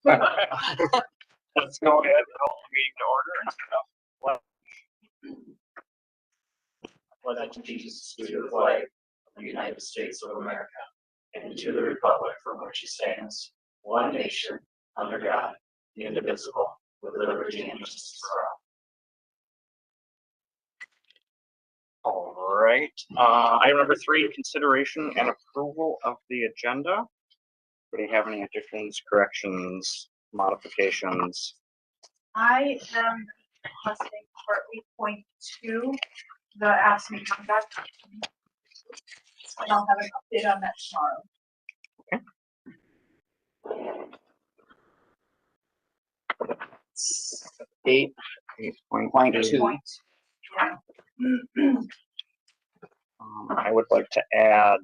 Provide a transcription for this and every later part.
Let's go ahead and call the meeting to order and stuff. Pledge allegiance to the flag of the United States of America and to the republic for which it stands, one nation, under God, indivisible, with liberty and justice for all. All right. Item number 3, consideration and approval of the agenda. Do you have any additions, corrections, modifications? I am requesting for 8.2, the absentee conduct. And I'll have an update on that tomorrow. 8.2. Yeah. I would like to add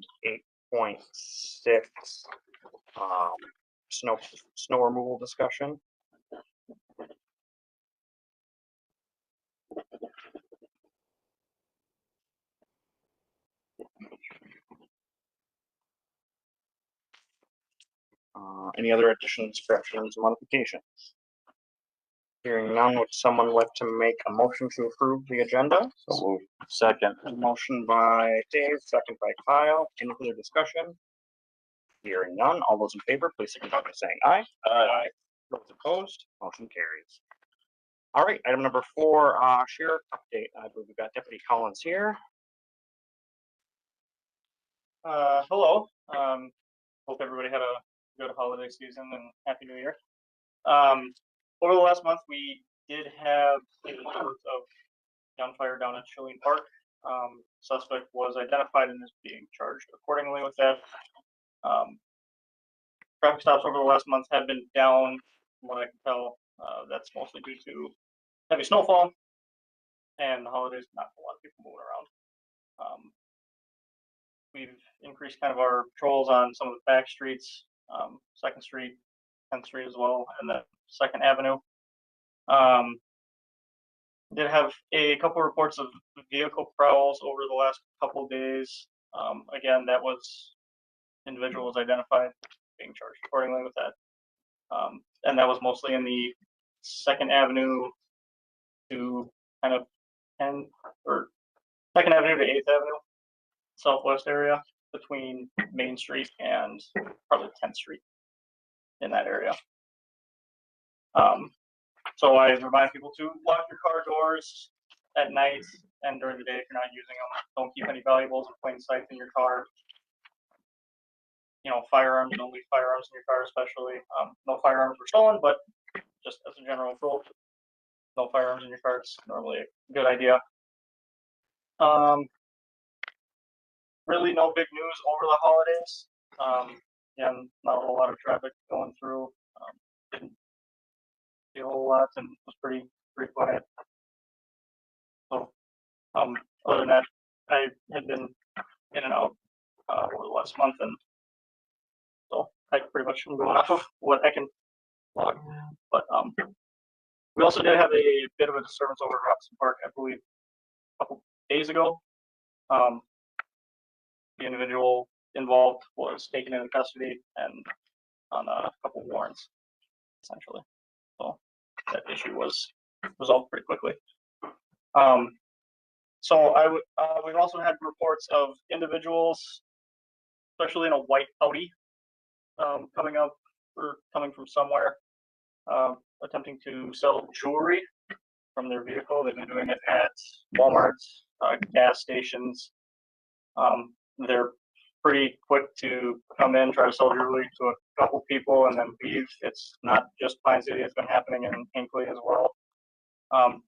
8.6, snow removal discussion. Any other additions, corrections, modifications? Hearing none, would someone like to make a motion to approve the agenda? So moved. Second. Motion by Dave, second by Kyle. Any further discussion? Hearing none, all those in favor, please signify by saying aye. Aye. Those opposed, motion carries. All right, item number 4, sheriff update. I believe we've got Deputy Collins here. Hello. Hope everybody had a good holiday season and Happy New Year. Over the last month, we did have a report of gunfire down at Shilling Park. Suspect was identified and is being charged accordingly with that. Traffic stops over the last month have been down, from what I can tell. That's mostly due to heavy snowfall and the holidays, not a lot of people moving around. We've increased kind of our patrols on some of the back streets, 2nd Street, 10th Street as well, and then 2nd Avenue. Did have a couple reports of vehicle prowls over the last couple of days. Again, that was individual was identified, being charged accordingly with that. And that was mostly in the 2nd Avenue to kind of 2nd Avenue to 8th Avenue, southwest area between Main Street and probably 10th Street in that area. So I remind people to lock your car doors at night and during the day if you're not using them. Don't keep any valuables in plain sight in your car. You know, firearms, don't leave firearms in your car, especially. No firearms were stolen, but just as a general rule, no firearms in your car is normally a good idea. Really no big news over the holidays. Again, not a whole lot of traffic going through. Didn't see a whole lot and was pretty quiet. So, other than that, I had been in and out over the last month, and so I pretty much am going off of what I can log. But we also did have a bit of a disturbance over at Robinson Park, I believe, a couple days ago. The individual involved was taken into custody and on a couple warrants, essentially. So that issue was resolved pretty quickly. So we've also had reports of individuals, especially in a white Audi, coming up or coming from somewhere, attempting to sell jewelry from their vehicle. They've been doing it at Walmart, gas stations. They're pretty quick to come in, try to sell jewelry to a couple people, and then leave. It's not just Pine City; it's been happening in Hinckley as well.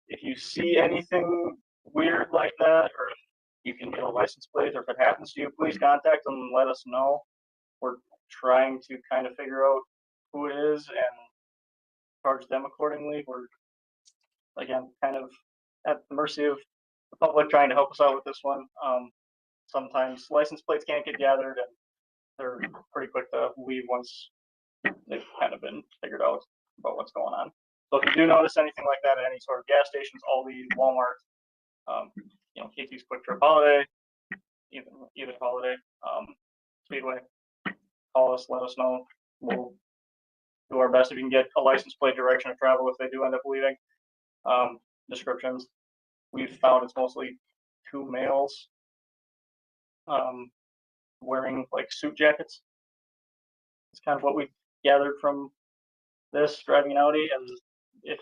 If you see anything weird like that, or if you can get a license plate, or if it happens to you, please contact them and let us know. We're trying to kind of figure out who it is and charge them accordingly. We're, again, kind of at the mercy of the public trying to help us out with this one. Sometimes license plates can't get gathered, and they're pretty quick to leave once they've kind of been figured out about what's going on. So if you do notice anything like that at any sort of gas stations, Aldi, Walmart, Casey's Quick Trip Holiday, either Holiday, Speedway, call us, let us know. We'll do our best if you can get a license plate, direction of travel if they do end up leaving. Descriptions. We've found it's mostly 2 males wearing like suit jackets. It's kind of what we gathered from this driving an Audi. And if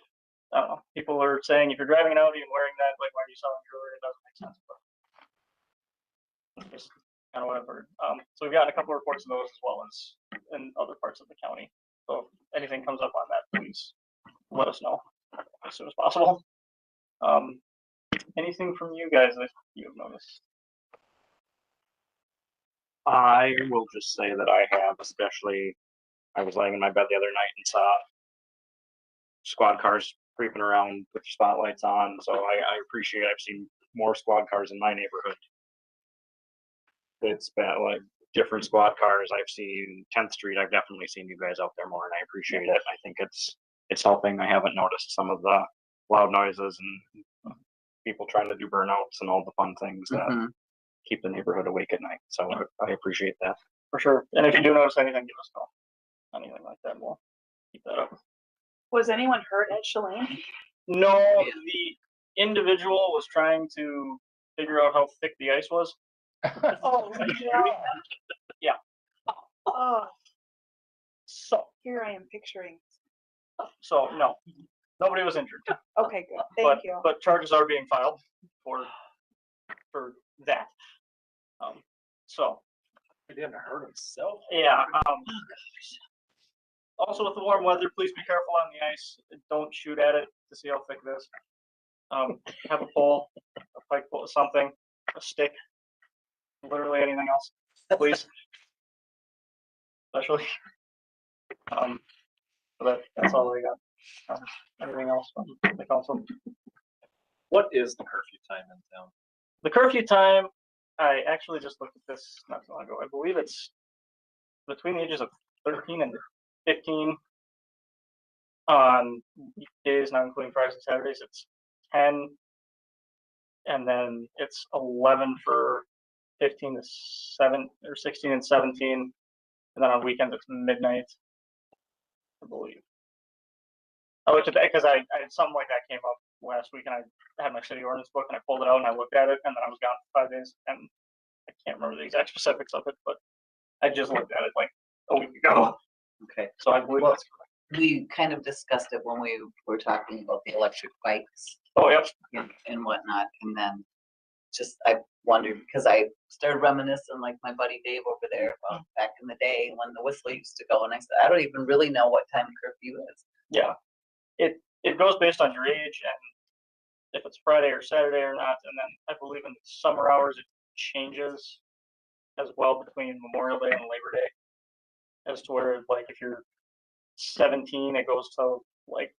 I don't know, people are saying if you're driving an Audi and wearing that, like, why are you selling jewelry? It doesn't make sense. But it's just kind of what I've heard. So we've gotten a couple of reports of those as well as in other parts of the county. So if anything comes up on that, please let us know as soon as possible. Anything from you guys that you have noticed? I will just say that I have, especially, I was laying in my bed the other night and saw squad cars creeping around with spotlights on, so I appreciate, I've seen more squad cars in my neighborhood. It's been like different squad cars. I've seen 10th Street. I've definitely seen you guys out there more, and I appreciate it. I think it's helping. I haven't noticed some of the loud noises and people trying to do burnouts and all the fun things that keep the neighborhood awake at night. So I appreciate that. For sure. And if you do notice anything, give us a call. Anything like that, we'll keep that up. Was anyone hurt at Shalane? No, the individual was trying to figure out how thick the ice was. Oh, no. Yeah. Oh, So here I am picturing. no, nobody was injured. Okay, good. Thank you. But charges are being filed for that. So He didn't hurt himself. yeah. Also, with the warm weather, please be careful on the ice. Don't shoot at it to see how thick it is. Have a pole, a pike pole, something, a stick, literally anything else, please. Especially. But that's all I got. Anything else from the council? What is the curfew time in town? The curfew time, I actually just looked at this not too long ago. I believe it's between the ages of 13 and 15 on weekdays, not including Fridays and Saturdays. It's 10, and then it's 11 for 15 to 7 or 16 and 17, and then on weekends it's midnight, I believe. I looked at that because I something like that came up last week, and I had my city ordinance book and I pulled it out and I looked at it, and then I was gone for 5 days, and I can't remember the exact specifics of it, but I just looked at it like a week ago. Okay, So I believe Well- that's correct. we kind of discussed it when we were talking about the electric bikes Oh, yep. and whatnot, and then I wondered, because I started reminiscing like my buddy Dave over there about back in the day when the whistle used to go, and I said, I don't even really know what time curfew is. Yeah. It goes based on your age and if it's Friday or Saturday or not, and then I believe in the summer hours it changes as well between Memorial Day and Labor Day. As to where, like, if you're 17, it goes to like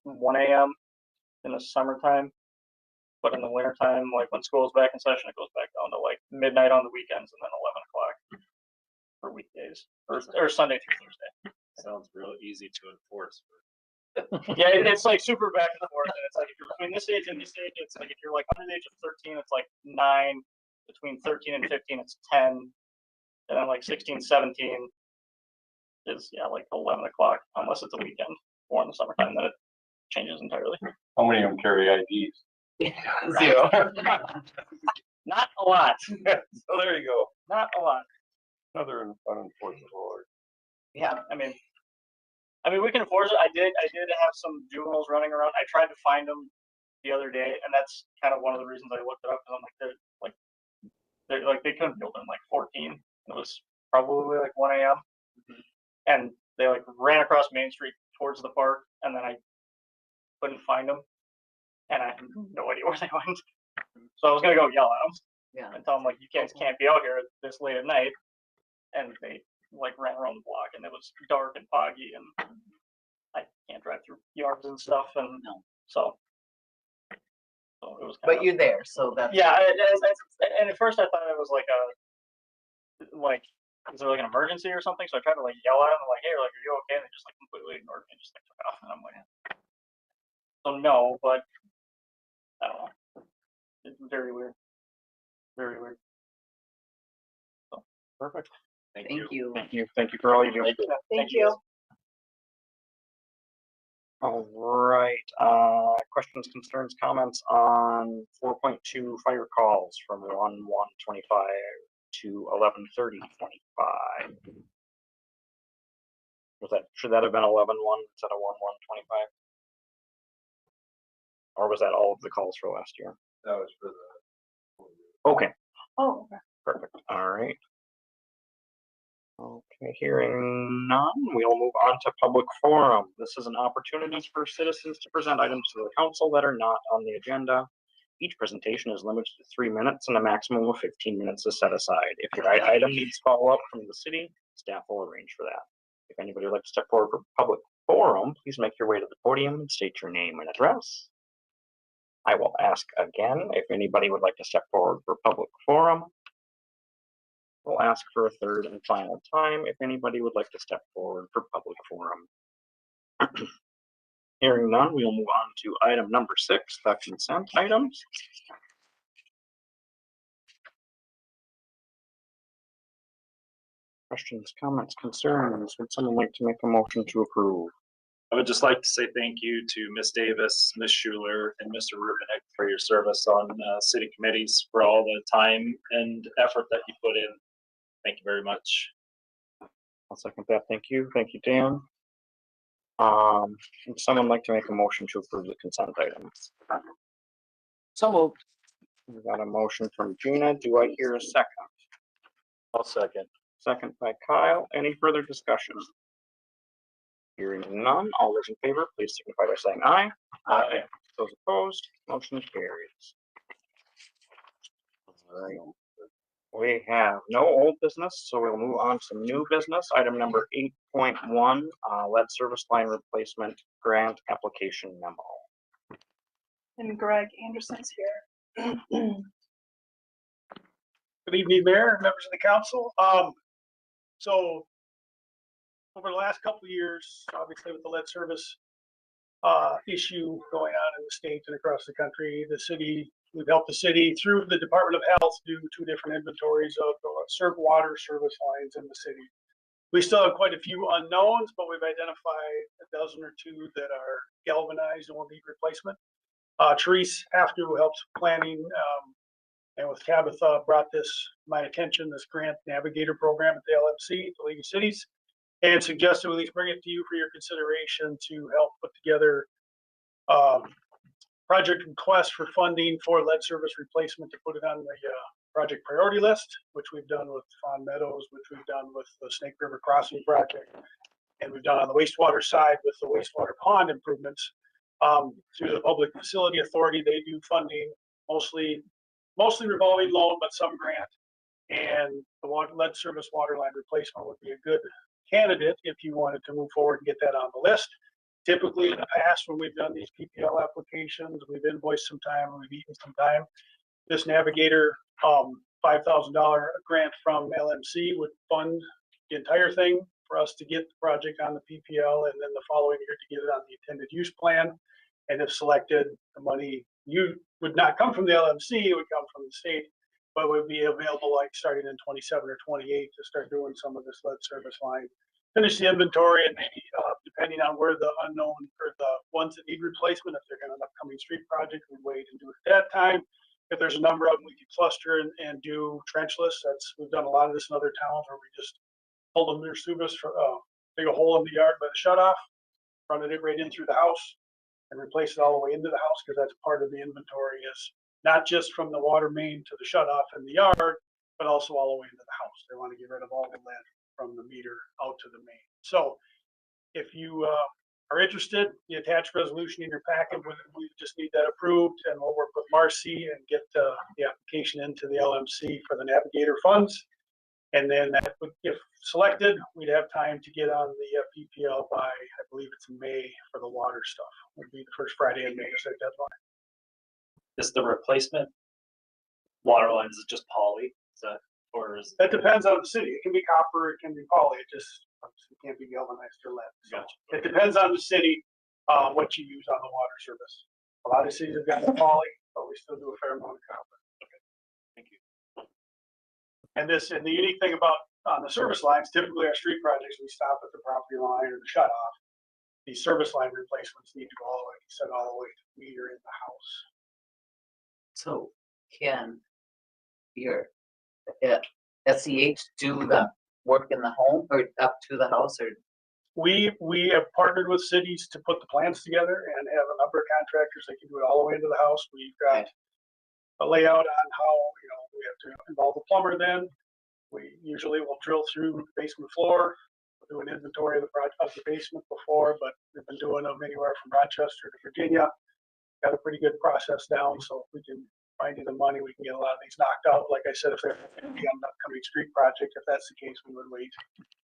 1 a.m. in the summertime, but in the wintertime, like when school's back in session, it goes back down to like midnight on the weekends and then 11 o'clock for weekdays or Sunday through Thursday. Sounds real easy to enforce. Yeah, it's like super back and forth, and it's like if you're between this age and this age, it's like if you're like under the age of 13, it's like 9. Between 13 and 15, it's 10, and then like 16, 17 is like 11 o'clock, unless it's a weekend or in the summertime, then it changes entirely. How many of them carry IDs? Zero. Not a lot. So there you go. Not a lot. Another unenforceable. Yeah, I mean, we can enforce it. I did have some juveniles running around. I tried to find them the other day, and that's kind of one of the reasons I looked it up, because I'm like, they couldn't build in like 14. It was probably like 1 a.m. And they like ran across Main Street towards the park, and then I couldn't find them, and I had no idea where they went. So I was gonna go yell at them yeah. and tell them like, you guys can't be out here this late at night. And they like ran around the block, and it was dark and foggy, and I can't drive through yards and stuff, and No. so it was. But you're there, so that's. Yeah, and at first I thought it was like is there like an emergency or something? So I tried to like yell at them, like, hey, like, are you okay? And they just like completely ignored me and just like took off. And I'm like, so no, but I don't know. It's very weird. Very weird. So perfect. Thank you. Thank you for all you do. Thank you. All right, questions, concerns, comments on 4.2 fire calls from 1/1/25 to 11/30/25. Should that have been 11/1 instead of 1/1/25? Or was that all of the calls for last year? That was for the. Okay, Oh, okay. perfect, all right. Okay, hearing none, we'll move on to public forum. This is an opportunity for citizens to present items to the council that are not on the agenda. Each presentation is limited to 3 minutes and a maximum of 15 minutes is set aside. If your item needs follow-up from the city, staff will arrange for that. If anybody would like to step forward for public forum, please make your way to the podium and state your name and address. I will ask again if anybody would like to step forward for public forum. We'll ask for a third and final time if anybody would like to step forward for public forum. Hearing none, we'll move on to item number 6, the consent items. Questions, comments, concerns? Would someone like to make a motion to approve? I would just like to say thank you to Ms. Davis, Ms. Schuler, and Mr. Rubenek for your service on city committees, for all the time and effort that you put in. Thank you very much. I'll second that. Thank you. Thank you, Dan. Would someone like to make a motion to approve the consent items? So moved. We got a motion from Gina. Do I hear a second? I'll second. Second by Kyle. Any further discussion? Hearing none, all those in favor, please signify by saying aye. Aye. Those opposed, motion carries. All right. We have no old business, so we'll move on to new business. Item number 8.1, lead service line replacement grant application memo. And Greg Anderson's here. Good evening, Mayor and members of the council. So over the last couple of years, obviously with the lead service issue going on in the state and across the country, we've helped the city through the Department of Health do 2 different inventories of the water service lines in the city. We still have quite a few unknowns, but we've identified a dozen or 2 that are galvanized and will need replacement. Therese After helps planning, and with Tabitha brought this to my attention, this grant navigator program at the LMC, the League of Cities, and suggested we at least bring it to you for your consideration to help put together project request for funding for lead service replacement, to put it on the project priority list, which we've done with Fawn Meadows, which we've done with the Snake River Crossing project, and we've done on the wastewater side with the wastewater pond improvements. Through the Public Facility Authority, they do funding, mostly revolving loan, but some grant. And the lead service water line replacement would be a good candidate if you wanted to move forward and get that on the list. Typically in the past, when we've done these PPL applications, we've invoiced some time, we've eaten some time. This navigator, $5,000 grant from LMC would fund the entire thing for us to get the project on the PPL, and then the following year to get it on the intended use plan. And if selected, the money would not come from the LMC, it would come from the state, but would be available like starting in 27 or 28 to start doing some of this lead service line. Finish the inventory, and maybe depending on where the unknown or the ones that need replacement, if they're going to an upcoming street project, we wait and do it at that time. If there's a number of them, we can cluster and do trenchless. We've done a lot of this in other towns where we just pull them their service for dig a hole in the yard by the shutoff, run it right in through the house, and replace it all the way into the house, because that's part of the inventory, is not just from the water main to the shutoff in the yard, but also all the way into the house. They want to get rid of all the lead from the meter out to the main. So if you are interested, the attached resolution in your packet, we just need that approved, and we'll work with Marcy and get the application into the LMC for the navigator funds. And then that would, if selected, we'd have time to get on the PPL by, I believe it's May for the water stuff. Would be the first Friday in May is their deadline. Is the replacement water lines is just poly? Is that, or is That depends on the city. It can be copper, it can be poly. It just obviously can't be galvanized or lead. So Gotcha. it depends on the city, what you use on the water service. A lot of cities have got the poly, but we still do a fair amount of copper. Thank you. And the unique thing about on the service lines, typically our street projects, we stop at the property line or the shutoff. the service line replacements need to go all the way, send all the way to the meter in the house. So can your SEH do the work in the home or up to the house or? We have partnered with cities to put the plans together and have a number of contractors that can do it all the way into the house. We've got a layout on how, we have to involve the plumber then. We usually will drill through the basement floor, do an inventory of the basement before, but we've been doing them anywhere from Rochester to Virginia. Got a pretty good process down, so if we can find you the money, we can get a lot of these knocked out. Like I said, if they're going to be on an upcoming street project, if that's the case, we would wait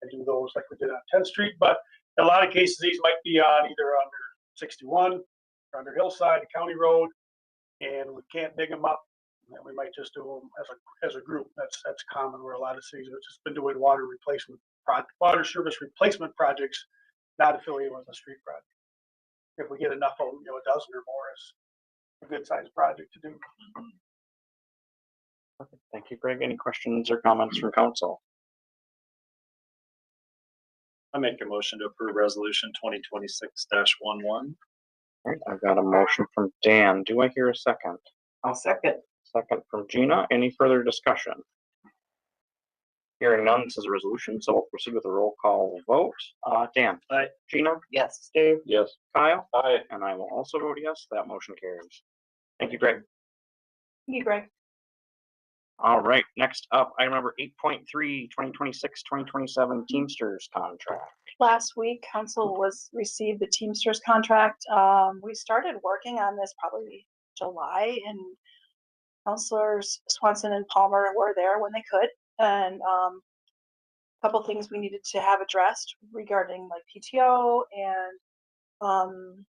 and do those like we did on 10th Street. But in a lot of cases, these might be on either under 61 or under Hillside, County Road, and we can't dig them up. And we might just do them as a group. That's common where a lot of cities have just been doing water service replacement projects, not affiliated with a street project. If we get enough of them, a dozen or more is a good sized project to do. Thank you, Greg. Any questions or comments from council? I make a motion to approve resolution 2026-11. All right, I've got a motion from Dan. Do I hear a second? I'll second. Second from Gina. Any further discussion? Hearing none, this is a resolution, so we'll proceed with a roll call vote. Dan? Aye. Gina? Yes. Dave? Yes. Kyle? Aye. And I will also vote yes. That motion carries. Thank you, Greg. Thank you, Greg. All right, next up, item number 8.3, 2026-2027 Teamsters contract. Last week, council received the Teamsters contract. We started working on this probably July, and councilors Swanson and Palmer were there when they could. And a couple things we needed to have addressed regarding like PTO and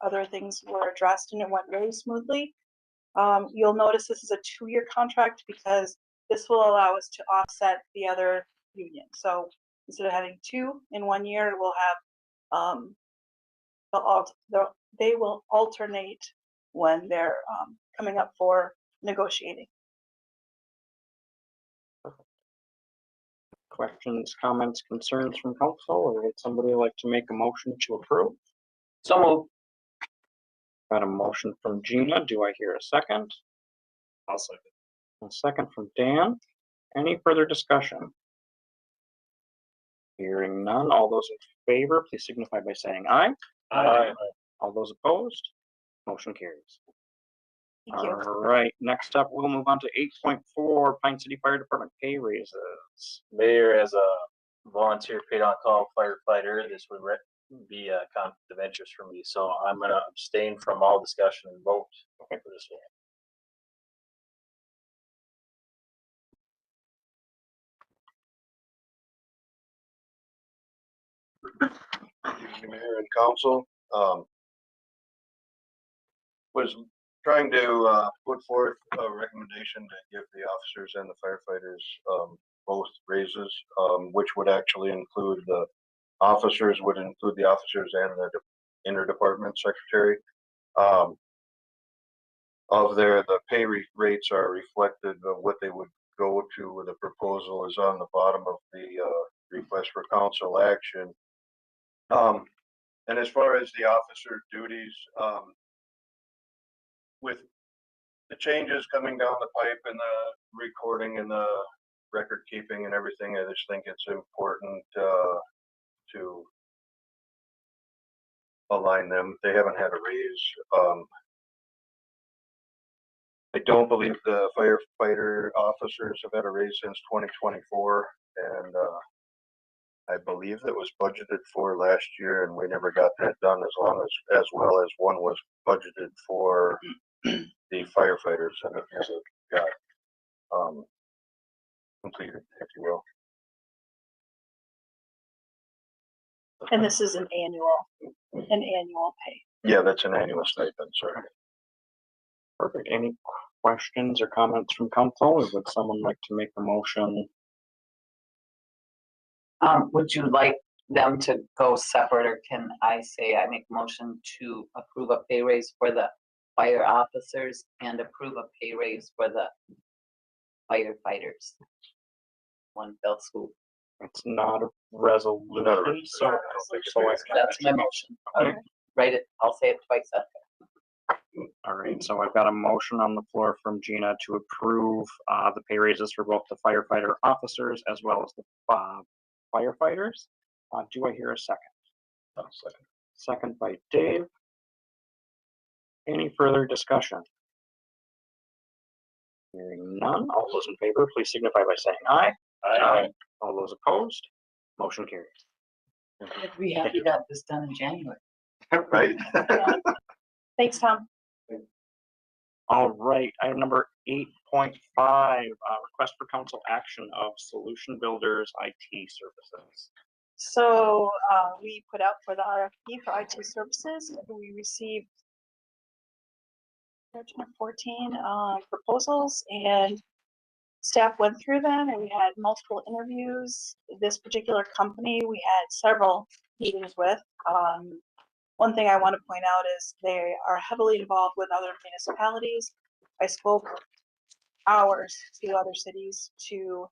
other things were addressed, and it went very smoothly. You'll notice this is a 2-year contract because this will allow us to offset the other union. So instead of having 2 in 1 year, we'll have they will alternate when they're coming up for negotiating. Questions, comments, concerns from council, or would somebody like to make a motion to approve? So moved. Got a motion from Gina. Do I hear a second? I'll second. A second from Dan. Any further discussion? Hearing none. All those in favor, please signify by saying aye. Aye. All those opposed? Motion carries. Thank you. All right, next up, we'll move on to 8.4, Pine City Fire Department pay raises. Mayor, as a volunteer paid on call firefighter, this would be a conflict of interest for me, so I'm gonna abstain from all discussion and vote for this one. Mayor and council, was trying to put forth a recommendation to give the officers and the firefighters both raises, which would actually include the officers, would include the officers and the interdepartment secretary. The pay rates are reflected of what they would go to. The proposal is on the bottom of the request for council action. And as far as the officer duties, with the changes coming down the pipe and the recording and the record keeping and everything, I just think it's important to align them. They haven't had a raise. I don't believe the firefighter officers have had a raise since 2024, and I believe that was budgeted for last year, and we never got that done as well as one was budgeted for the firefighters, and it hasn't got completed, if you will. And this is an annual pay. Yeah, that's an annual stipend, sorry. Perfect. Any questions or comments from council, or would someone like to make a motion? Would you like them to go separate, or can I say I make a motion to approve a pay raise for the fire officers and approve a pay raise for the firefighters? One fell swoop. It's not a resolution, so. That's my motion. Okay. Write it, I'll say it twice. All right, so I've got a motion on the floor from Gina to approve the pay raises for both the firefighter officers as well as the firefighters. Do I hear a second? Second. Second by Dave. Any further discussion? Hearing none, all those in favor, please signify by saying aye. Aye. All those opposed, motion carries. We happy got this done in January. Right? Yeah. Thanks, Tom. All right, item number 8.5, request for council action of Solution Builders IT services. So we put out for the RFP for IT services. We received 14 proposals, and staff went through them, and we had multiple interviews. This particular company we had several meetings with. One thing I want to point out is they are heavily involved with other municipalities. I spoke hours to other cities to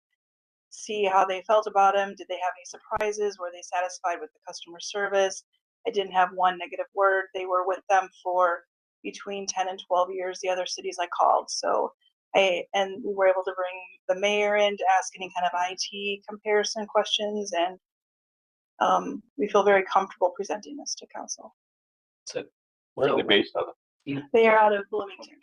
see how they felt about them. Did they have any surprises? Were they satisfied with the customer service? I didn't have one negative word. They were with them for between 10 and 12 years, the other cities I called. So and we were able to bring the mayor in to ask any kind of IT comparison questions, and we feel very comfortable presenting this to council. Where are they based out of? They are out of Bloomington.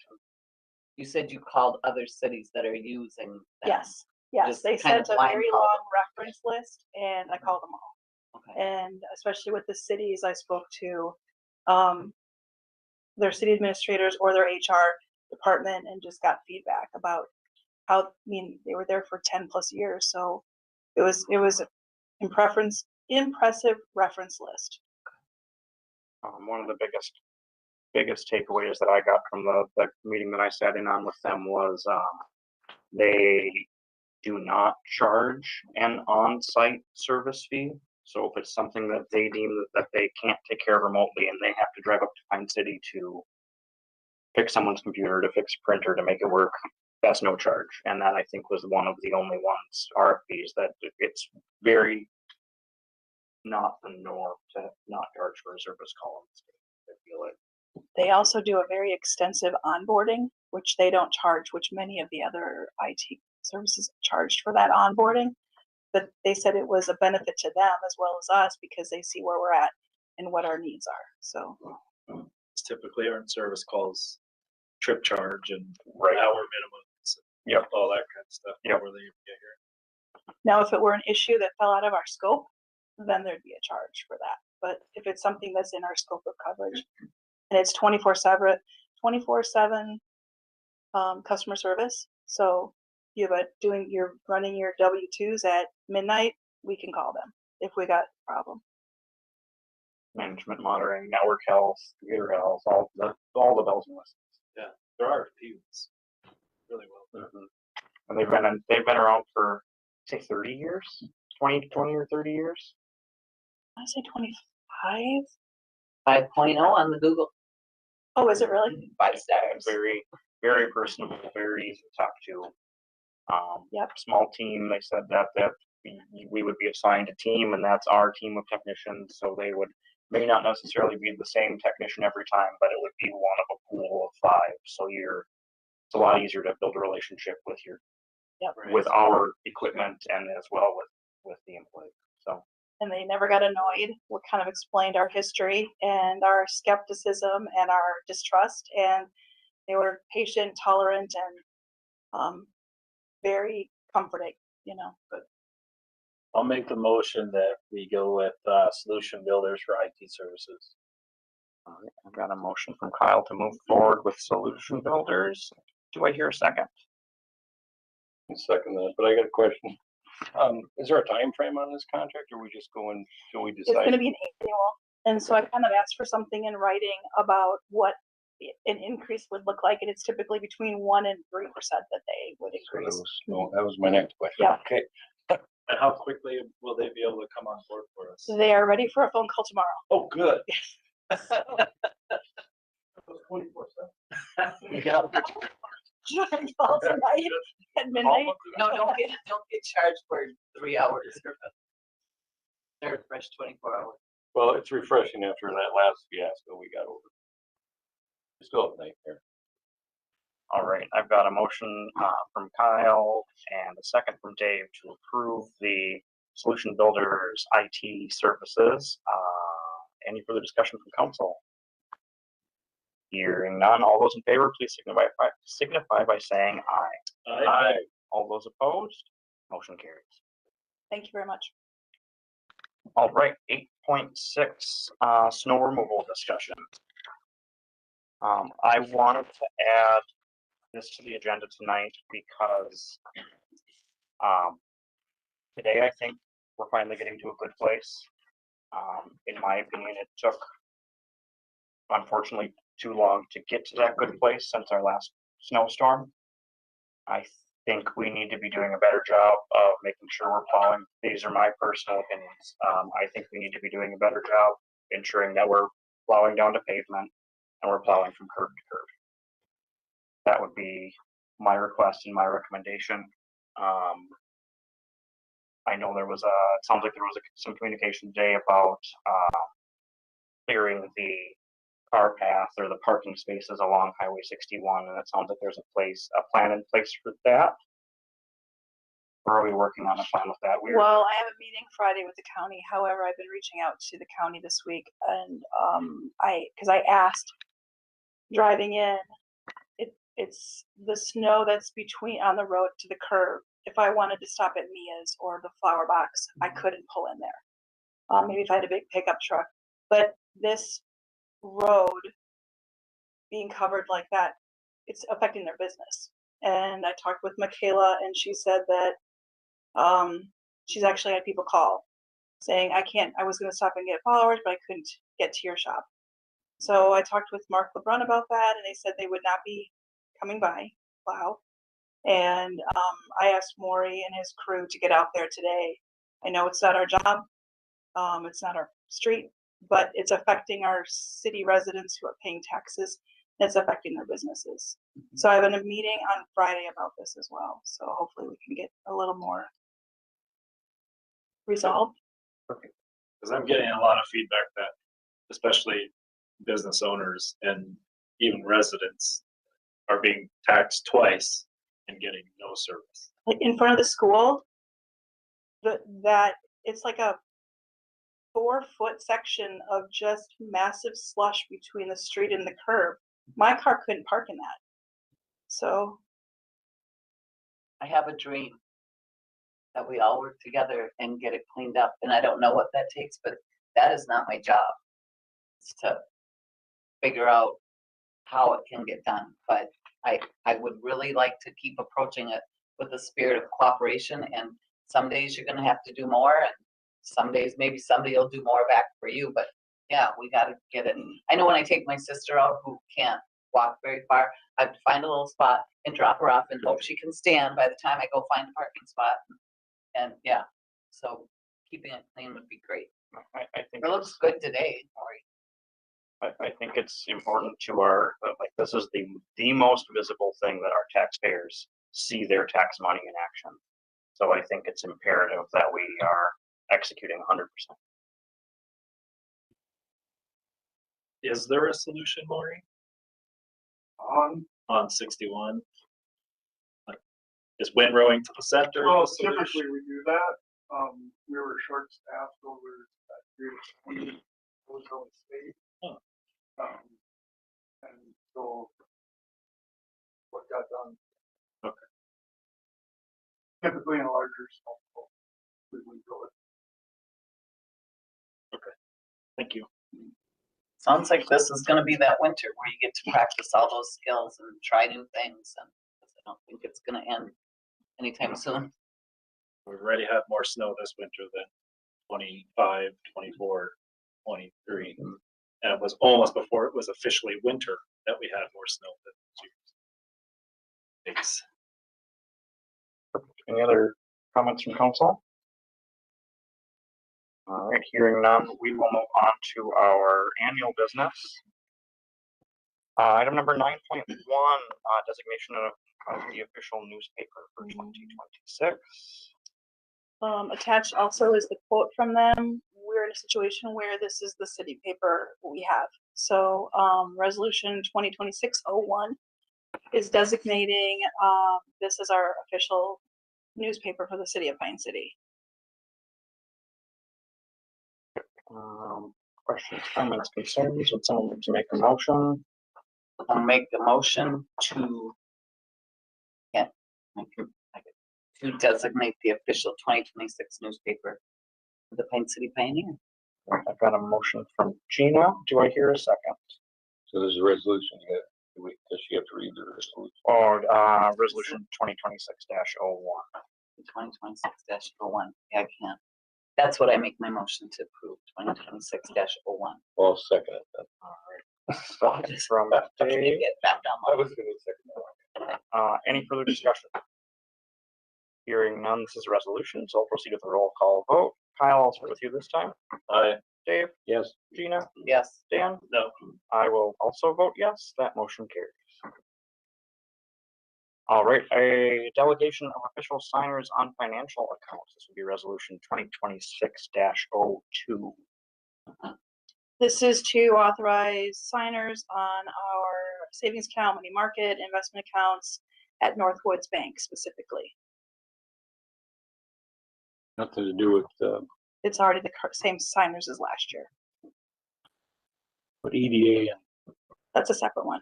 You said you called other cities that are using them. Yes, yes, Just they kind of sent a blind very call long reference list, and I called them all. Okay. And especially with the cities I spoke to, their city administrators or their HR department, and just got feedback about how, I mean, they were there for 10 plus years. So it was impressive reference list. One of the biggest takeaways that I got from the meeting that I sat in on with them was they do not charge an on-site service fee. So if it's something that they deem that they can't take care of remotely and they have to drive up to Pine City to fix someone's computer, to fix a printer, to make it work, that's no charge. And that, I think, was one of the only ones, RFPs, that it's very not the norm to not charge for a service call. I feel it. They also do a very extensive onboarding, which they don't charge, which many of the other IT services charged for that onboarding. But they said it was a benefit to them as well as us, because they see where we're at and what our needs are. So It's typically aren't service calls, trip charge and Right. hour minimums. Yep. All that kind of stuff. Yep. Where they get here. now, if it were an issue that fell out of our scope, then there'd be a charge for that. But if it's something that's in our scope of coverage, and it's 24/7 customer service, so you're running your W-2s at midnight, we can call them if we got a problem. Management monitoring, network health, computer health, all the bells and whistles. There are RFPs. Really well. And they've been around for, say, 30 years, 20 or 30 years. I say 25. 5.0 on the Google. Oh, is it really? 5 stars. Very, very personable, very easy to talk to. Yep. Small team. They said that we would be assigned a team, and that's our team of technicians. So they may not necessarily be the same technician every time, but it would be one of a pool of 5. So it's a lot easier to build a relationship with with our equipment and as well with the employee. So. And they never got annoyed. We kind of explained our history and our skepticism and our distrust, and they were patient, tolerant, and very comforting, But I'll make the motion that we go with Solution Builders for IT services. All right, I've got a motion from Kyle to move forward with Solution Builders. Do I hear a second? Second that, but I got a question. Is there a time frame on this contract, or we just go until we it's decide? going to be an annual. And so I kind of asked for something in writing about what an increase would look like, and it's typically between 1% and 3% that they would increase. That was my next question. Yeah. Okay. And how quickly will they be able to come on board for us? They are ready for a phone call tomorrow. Oh, good. during fall tonight at midnight. No, don't get charged for 3 hours. They're refreshed 24 hours. Well, it's refreshing after that last fiasco we got over. It's still a nightmare. All right, I've got a motion from Kyle and a second from Dave to approve the Solution Builders IT services. Any further discussion from council? Hearing none, all those in favor, please signify by saying aye. Aye. All those opposed, motion carries. Thank you very much. All right, 8.6, snow removal discussion. I wanted to add this to the agenda tonight because today I think we're finally getting to a good place. In my opinion, it took, unfortunately, too long to get to that good place since our last snowstorm. I think we need to be doing a better job of making sure we're plowing. These are my personal opinions. I think we need to be doing a better job ensuring that we're plowing down to pavement and we're plowing from curb to curb. That would be my request and my recommendation. I know there was it sounds like there was some communication today about clearing the car path or the parking spaces along Highway 61, and it sounds like there's a plan in place for that. Or are we working on a plan with that? Well, I have a meeting Friday with the county. However, I've been reaching out to the county this week, and because I asked driving in, it's the snow that's between on the road to the curb. If I wanted to stop at Mia's or the flower box, I couldn't pull in there. Maybe if I had a big pickup truck, but this road being covered like that, it's affecting their business. And I talked with Michaela, and she said that she's actually had people call saying, I was going to stop and get flowers, but I couldn't get to your shop. So I talked with Mark LeBrun about that, and they said they would not be coming by plow. And I asked Maury and his crew to get out there today. I know it's not our job, it's not our street, but it's affecting our city residents who are paying taxes. It's affecting their businesses. So I have a meeting on Friday about this as well. So hopefully we can get a little more resolved. Because I'm getting a lot of feedback that, especially business owners and even residents, are being taxed twice and getting no service. Like in front of the school, that it's like a 4-foot section of just massive slush between the street and the curb. My car couldn't park in that. So I have a dream that we all work together and get it cleaned up. And I don't know what that takes, but that is not my job. It's to figure out how it can get done. But I would really like to keep approaching it with a spirit of cooperation. And some days you're going to have to do more. And some days maybe somebody will do more back for you. But yeah, we got to get it. I know when I take my sister out who can't walk very far, I have to find a little spot and drop her off and hope she can stand by the time I go find a parking spot. And yeah, so keeping it clean would be great. I think It looks good today, Maury. I think it's important to our, like, this is the most visible thing that our taxpayers see their tax money in action. So I think it's imperative that we are executing 100%. Is there a solution, Maury, on 61? Like, is windrowing to the center? Well, the solution? typically we do that. We were short staffed over that period of Ozone State. Huh. And so what got done. Okay. Typically in a larger snow, we would go it. Thank you. Sounds like this is gonna be that winter where you get to practice all those skills and try new things, and I don't think it's gonna end anytime soon. We've already had more snow this winter than 25, 24, 23. And it was almost before it was officially winter that we had more snow than this year. Thanks. Any other comments from council? All right, hearing none, we will move on to our annual business. Item number 9.1, designation of the official newspaper for 2026. Attached also is the quote from them. We're in a situation where this is the city paper we have. So, resolution 2026-01 is designating, this as our official newspaper for the city of Pine City. Questions, comments, concerns? Would someone like to make a motion? I'll make the motion to, to designate the official 2026 newspaper for the Pine City Pioneer. I've got a motion from Gina. Do I hear a second? So there's a resolution, does she have to read the resolution? Or, resolution 2026-01. 2026-01. Yeah, I can't. That's what I make my motion to approve, 2026-01. Well, I'll second it then. Second from Can you Dave. get back down? I was gonna second that. Any further discussion? Hearing none, this is a resolution, so I'll proceed with a roll call vote. Kyle, I'll start with you this time. Aye. Dave, Yes, Gina, Yes. Dan? No. I will also vote yes. That motion carries. All right, a delegation of official signers on financial accounts. This would be resolution 2026-02. This is to authorize signers on our savings account, money market, investment accounts at Northwoods Bank specifically. nothing to do with, It's already the same signers as last year. with EDA That's a separate one.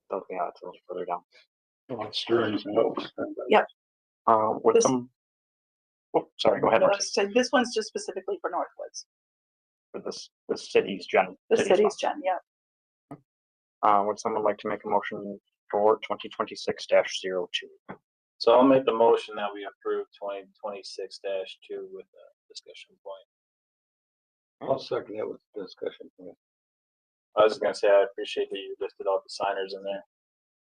So, yeah, it's a little further down. and Stearns and Oaks. With This- some, oh, sorry, go ahead. Marcy. So this one's just specifically for Northwoods, For the city's the city's gen, yeah. Would someone like to make a motion for 2026-02? So I'll make the motion that we approve 2026-2 with a discussion point. I'll second that with discussion. I was just gonna say, I appreciate that you listed all the signers in there.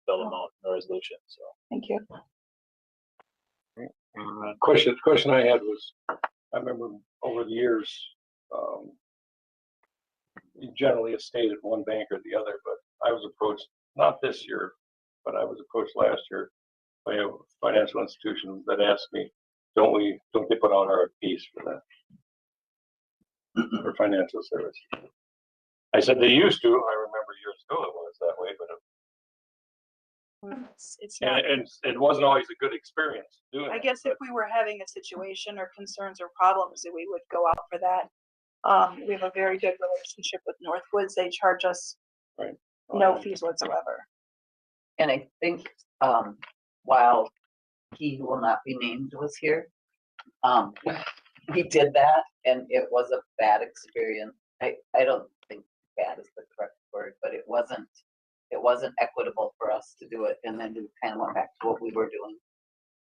Fill them out in the resolution, so. Thank you. Question I had was, I remember over the years, you generally have stayed at one bank or the other, but I was approached, not this year, but I was approached last year by a financial institution that asked me, don't they put out RFPs for that? For financial service. I said they used to, I remember years ago it was that way, but It's not. and it wasn't always a good experience doing I it, guess but- if we were having a situation or concerns or problems, that we would go out for that. We have a very good relationship with Northwoods. They charge us Right. no fees whatsoever. And I think, while he who will not be named was here, we did that and it was a bad experience. I don't think bad is the correct word, but it wasn't equitable for us to do it. And then we kind of went back to what we were doing.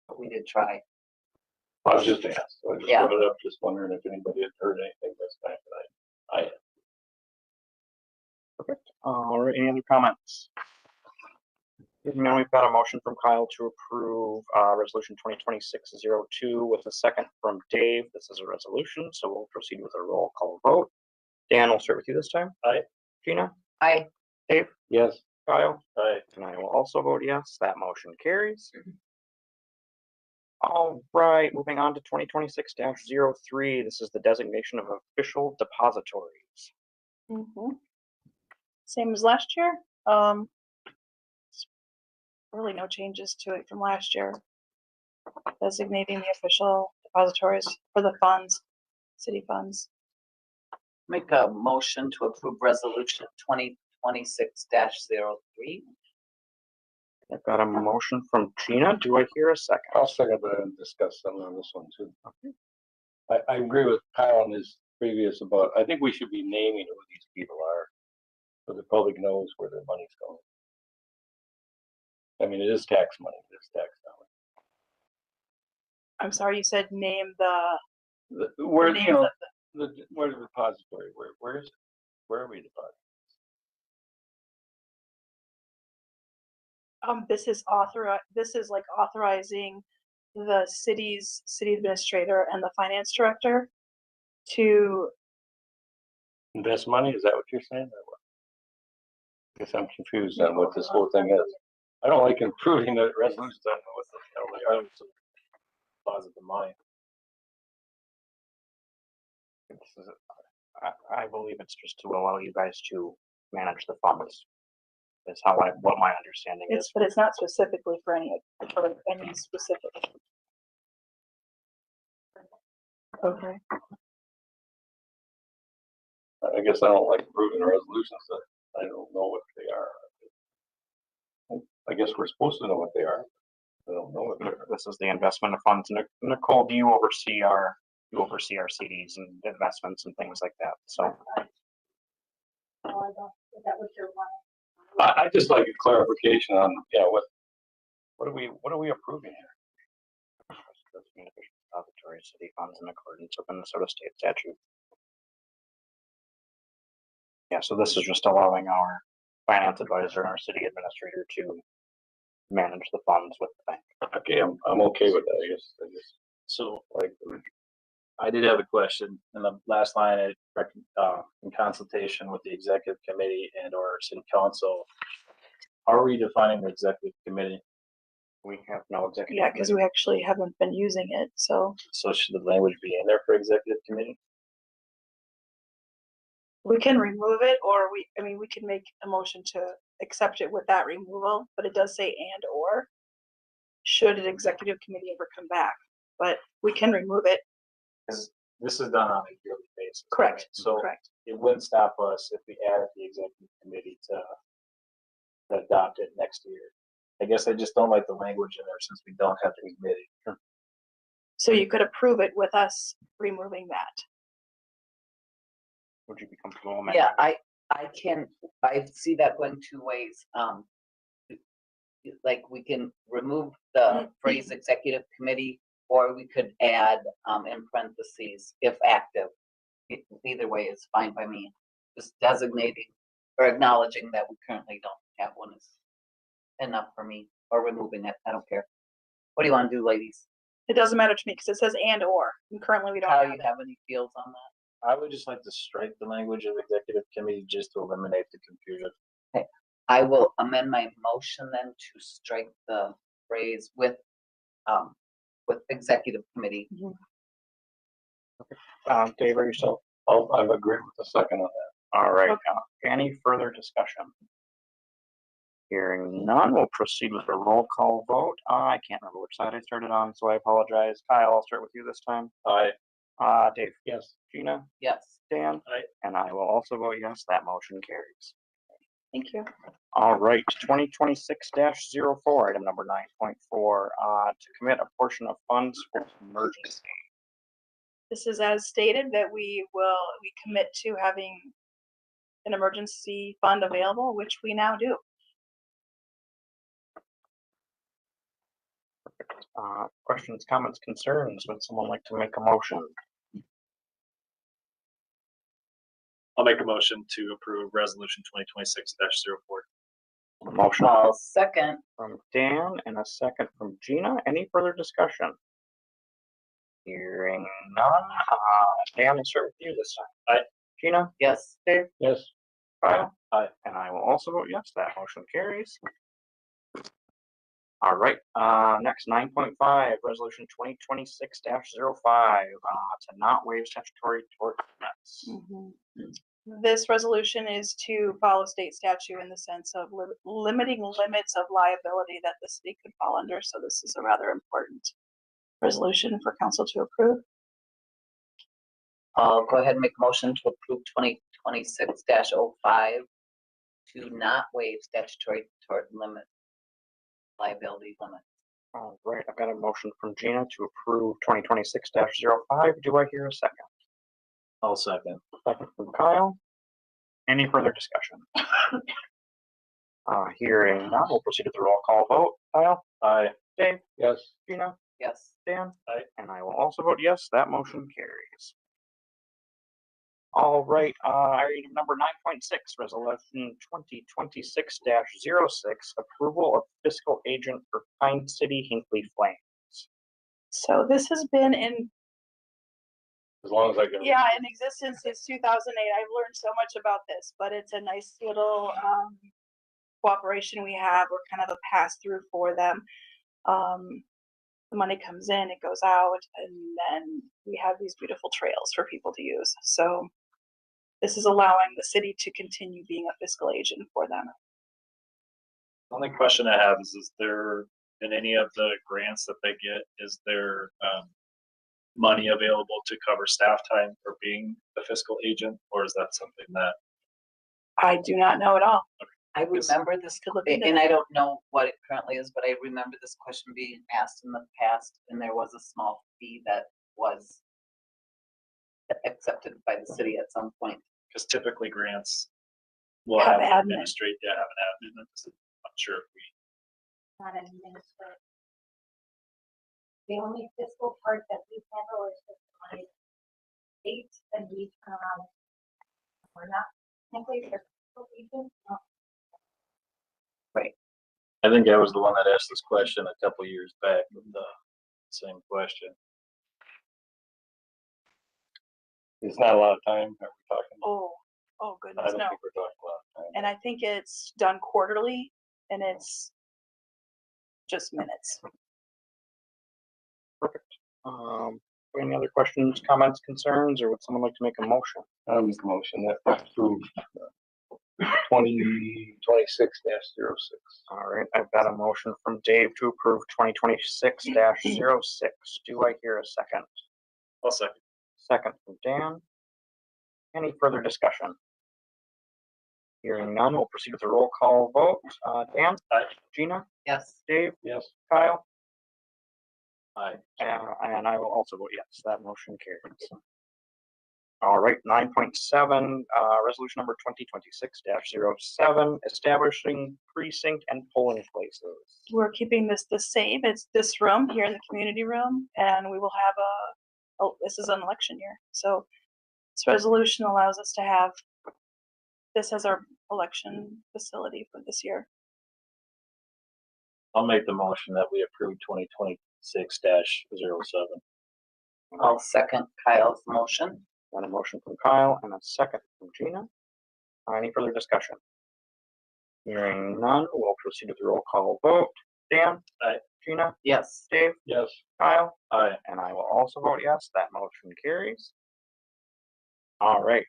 But we did try. I was just asked, so I just Yeah. brought it up, just wondering if anybody had heard anything this time tonight. All right, any other comments? Now we've got a motion from Kyle to approve resolution 2026-02 with a second from Dave. This is a resolution, so we'll proceed with a roll call vote. Dan, we'll start with you this time. Aye. Gina, Yes, Kyle, Aye. and I will also vote yes. That motion carries. All right, moving on to 2026-03. This is the designation of official depositories. Same as last year. Really no changes to it from last year. Designating the official depositories for the funds, city funds. Make a motion to approve resolution 2026-03. I've got a motion from Gina. Do I hear a second? I'll second that and discuss some on this one too. I agree with Kyle on his previous about, I think we should be naming who these people are. So the public knows where their money's going. I mean, it is tax money, it's tax dollars. I'm sorry, you said name the. Where, name you know, of where's the repository, where is it? Where are we depositing? This is like authorizing the city administrator and the finance director to, Invest money, is that what you're saying? Or what? Guess I'm confused on what this whole thing is. I don't like improving the resolutions. I don't know what the hell they are. Deposit the money. I believe it's just to allow you guys to manage the funds. Is what my understanding is. But it's not specifically for any specific. Okay. I guess I don't like approving the resolutions that I don't know what they are. I guess we're supposed to know what they are. I don't know what they are. This is the investment of funds. Nicole, do you oversee our CDs and investments and things like that? So I just like a clarification on, what are we approving here? depository city funds in accordance with Minnesota state statute. Yeah, so this is just allowing our finance advisor and our city administrator to manage the funds with the bank. Okay, I'm okay with that, I guess. So Like, I did have a question in the last line, in consultation with the executive committee and or city council. How are we defining the executive committee? We have no executive. Yeah, because we actually haven't been using it, so So should the language be in there for executive committee? we can remove it, or we can make a motion to accept it with that removal, but it does say and or should an executive committee ever come back, but we can remove it. Because this is done on a yearly basis. Correct. right? So Correct. it wouldn't stop us if we added the executive committee to adopt it next year. I guess I just don't like the language in there since we don't have the committee. So you could approve it with us removing that. Would you be comfortable amending? Yeah, I see that going two ways. Like we can remove the phrase executive committee, or we could add, in parentheses, if active. Either way is fine by me. Just designating or acknowledging that we currently don't have one is enough for me, or removing it, I don't care. What do you wanna do, ladies? It doesn't matter to me because it says and or, and currently we don't How have you it. have any feels on that? I would just like to strike the language of executive committee just to eliminate the confusion. I will amend my motion then to strike the phrase with executive committee. Dave, are you still? I'm agreeing with the second on that. All right. Any further discussion? Hearing none, we'll proceed with a roll call vote. I can't remember which side I started on, so I apologize. Kyle, I'll start with you this time. Aye. Dave. Yes. Gina. Yes. Dan. Aye. And I will also vote yes. That motion carries. Thank you. All right, 2026-04, item number 9.4, to commit a portion of funds for emergency. This is as stated that we commit to having an emergency fund available, which we now do. Questions, comments, concerns? Would someone like to make a motion? I'll make a motion to approve resolution 2026-04. Motion I'll second. from Dan and a second from Gina. Any further discussion? Hearing none. Dan, I'll start with you this time. Aye. Gina, Yes. Dave, Yes. Kyle, Aye. and I will also vote yes. That motion carries. All right, next 9.5, resolution 2026-05, to not waive statutory tort limits. This resolution is to follow state statute in the sense of limiting limits of liability that the city could fall under. So this is a rather important resolution for council to approve. I'll go ahead and make a motion to approve 2026-05 to not waive statutory tort limit, liability limit. All right, I've got a motion from Gina to approve 2026-05. Do I hear a second? I'll second. Second from Kyle. Any further discussion? Hearing none, we'll proceed to the roll call vote. Kyle? Aye. Dave? Yes. Gina? Yes. Dan? Aye. And I will also vote yes. That motion carries. All right, item number 9.6, resolution 2026-06, approval of fiscal agent for Pine City Hinkley Flames. So this has been in existence since 2008. I've learned so much about this, but it's a nice little cooperation we have. We're kind of a pass through for them. The money comes in, it goes out, and then we have these beautiful trails for people to use. So this is allowing the city to continue being a fiscal agent for them. The only question I have is there, in any of the grants that they get, is there, money available to cover staff time for being the fiscal agent, or is that something that? I do not know at all. I remember this, Could look into and that. I don't know what it currently is, but I remember this question being asked in the past, and there was a small fee that was accepted by the city at some point. Because typically grants will Have have admin. administrate, yeah, have an admin. I'm sure if we, Not an administrator. The only fiscal part that we handle is just money. Eight, and we, we're not, technically, the fiscal agent, no. I think I was the one that asked this question a couple years back with the same question. It's not a lot of time that we're talking. Oh I goodness, don't no. think we're talking a lot of time. And I think it's done quarterly, and it's just minutes. Any other questions, comments, concerns, or would someone like to make a motion? I make a motion that approve 2026-06. All right, I've got a motion from Dave to approve 2026-06. Do I hear a second? I'll second. Second from Dan. Any further discussion? Hearing none, we'll proceed with the roll call vote. Dan? Aye. Gina? Yes, Dave? Yes. Kyle? Aye. And I will also vote yes, that motion carries. All right, 9.7, resolution number 2026-07, establishing precinct and polling places. We're keeping this the same. It's this room here in the community room, and we will have this is an election year. So this resolution allows us to have this as our election facility for this year. I'll make the motion that we approve 2026-07. I'll second Kyle's motion. Got a motion from Kyle and a second from Gina. Any further discussion? Hearing none, we'll proceed with the roll call vote. Dan? Aye. Gina? Yes, Dave? Yes. Kyle? Aye. And I will also vote yes, that motion carries. All right,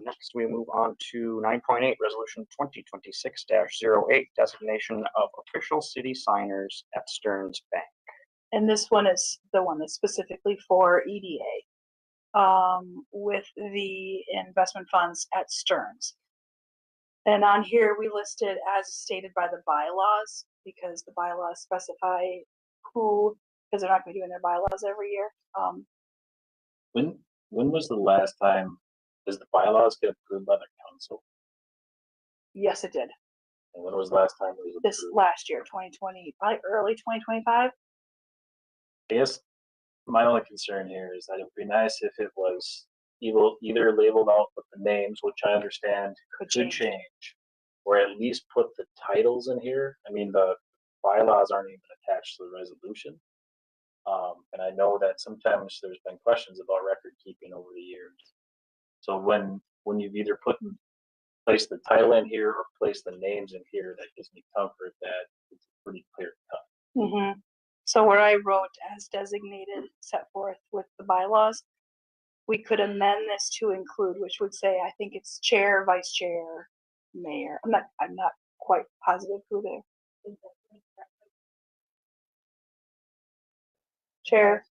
next we move on to 9.8, resolution 2026-08, designation of official city signers at Stearns Bank. And this one is the one that's specifically for EDA, with the investment funds at Stearns. And on here, we listed as stated by the bylaws, because the bylaws specify who, because they're not gonna be doing their bylaws every year. When was the last time, does the bylaws get approved by the council? Yes, it did. And when was the last time it was This approved? last year, 2020, probably early 2025. I guess my only concern here is that it'd be nice if it was either labeled out with the names, which I understand Could could change. change, or at least put the titles in here. I mean, the bylaws aren't even attached to the resolution. And I know that sometimes there's been questions about record keeping over the years. So when you've either placed the title in here or placed the names in here, that gives me comfort that it's pretty clear cut. Mm-hmm. So where I wrote as designated, set forth with the bylaws, we could amend this to include, which would say, I think it's chair, vice chair, mayor. I'm not quite positive who the chair.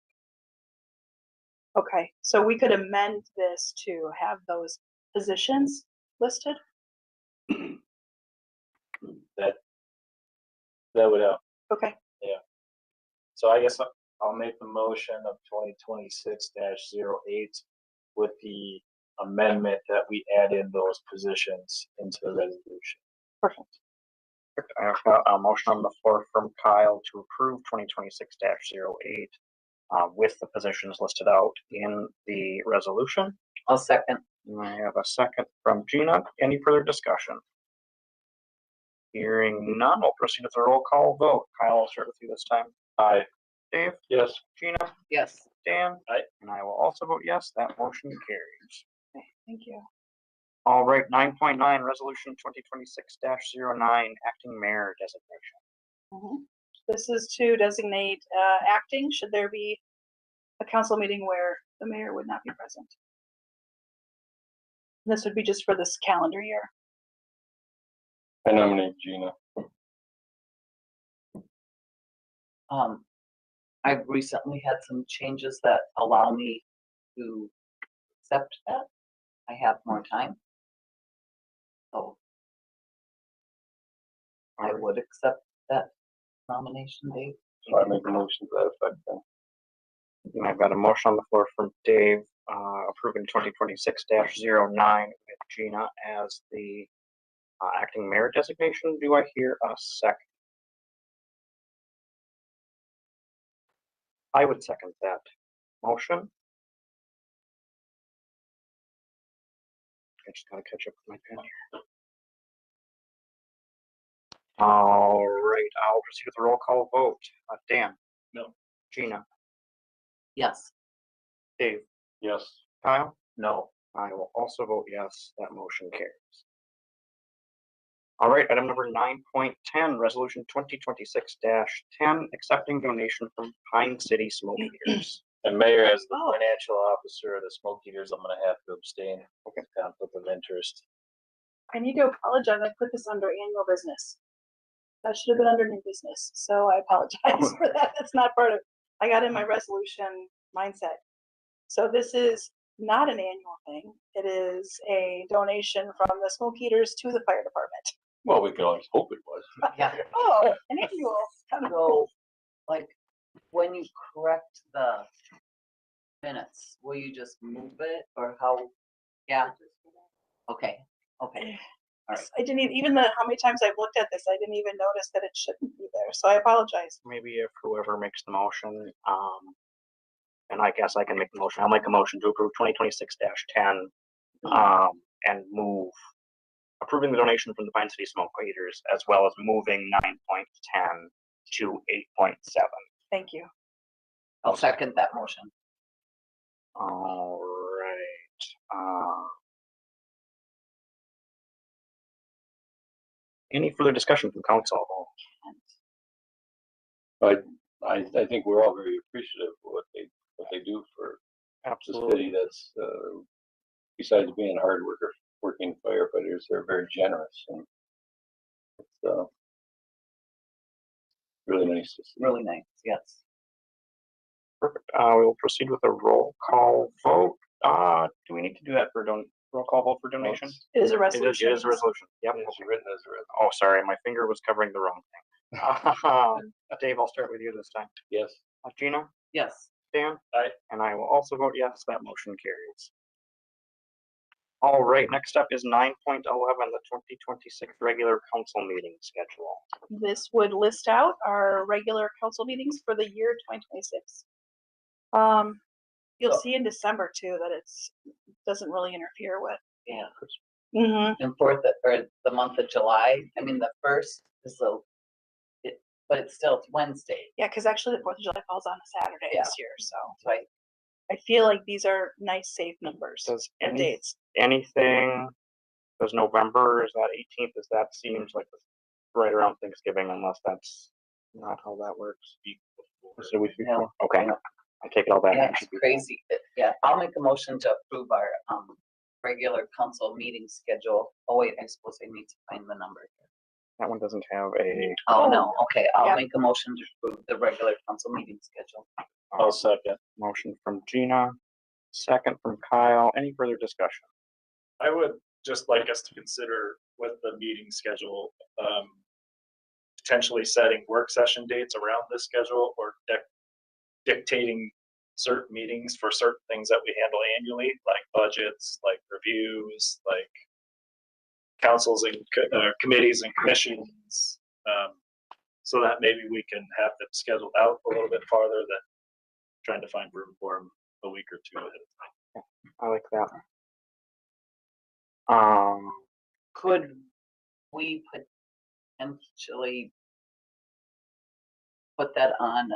Okay, so we could amend this to have those positions listed. That would help. Okay, So I guess I'll make the motion of 2026-08 with the amendment that we add in those positions into the resolution. perfect. I've got a motion on the floor from Kyle to approve 2026-08 with the positions listed out in the resolution. I'll second. And I have a second from Gina. Any further discussion? Hearing none, we'll proceed with the roll call vote. Kyle, I'll start with you this time. Aye. Dave? Yes. Gina? Yes, Dan? Aye. And I will also vote yes, that motion carries. Okay, thank you. All right, 9.9, resolution 2026-09, acting mayor designation. Mhm. This is to designate acting should there be a council meeting where the mayor would not be present. This would be just for this calendar year. I nominate Gina. I've recently had some changes that allow me to accept that. I have more time. So I would accept that nomination, Dave. So I make a motion to that effect then. And I've got a motion on the floor from Dave, approving 2026-09 with Gina as the acting mayor designation. Do I hear a second? I would second that motion. I just gotta catch up with my pen here. All right, I'll proceed with the roll call vote. Dan? No. Gina? Yes. Dave? Yes. Kyle? No. I will also vote yes, that motion carries. All right, item number 9.10, resolution 2026-10, accepting donation from Pine City Smoke Eaters. And Mayor, as the Oh. financial officer of the Smoke Eaters, I'm gonna have to abstain. Okay. Conflict of interest. I need to apologize. I put this under annual business. That should have been under new business. So I apologize for that. That's not part of, I got in my resolution mindset. So this is not an annual thing. It is a donation from the Smoke Eaters to the fire department. Well, we could always hope it was. Yeah. Oh, an annual. So, like, when you correct the minutes, will you just move it or how? Yeah. Okay, okay. Alright. I didn't even how many times I've looked at this, I didn't even notice that it shouldn't be there. So I apologize. Maybe if whoever makes the motion, and I guess I can make the motion. I'll make a motion to approve 2026-10, and move approving the donation from the Pine City Smoke Eaters, as well as moving 9.10 to 8.7. Thank you. I'll second that motion. All right. Any further discussion from council? I think we're all very appreciative of what they do for the city. That's, besides being hard working firefighters, they're very generous and it's, really nice to see. Really nice, yes. Perfect. We will proceed with a roll call vote. Do we need to do that for roll call vote for donations? It is a It resolution. is a resolution. Yep. It's written as a resolution. Oh, sorry, my finger was covering the wrong thing. Dave, I'll start with you this time. Yes. Gina? Yes. Dan? Aye. And I will also vote yes, that motion carries. All right, next up is 9.11, the 2026 regular council meeting schedule. This would list out our regular council meetings for the year 2026. You'll see in December too that it's doesn't really interfere with. Yeah. Mm-hmm. And for the month of July, I mean, the first is but it's still Wednesday, Yeah, because actually the 4th of July falls on a Saturday Yeah. this year, so right? I feel like these are nice, safe numbers Does and dates. anything, does November, is that 18th, is that seems like right around Thanksgiving, unless that's not how that works. So we Yeah. okay, Yeah. I take it all back. Yeah, it's crazy. Yeah, I'll make a motion to approve our regular council meeting schedule. Oh wait, I suppose I need to find the number here. That one doesn't have a, Oh, no, okay, I'll Yeah. make a motion to approve the regular council meeting schedule. I'll second. motion from Gina, second from Kyle. Any further discussion? I would just like us to consider with the meeting schedule, potentially setting work session dates around this schedule or dictating certain meetings for certain things that we handle annually, like budgets, like reviews, like councils and committees and commissions. So that maybe we can have them scheduled out a little bit farther than trying to find room for them a week or two ahead of time. I like that. Could we potentially put that on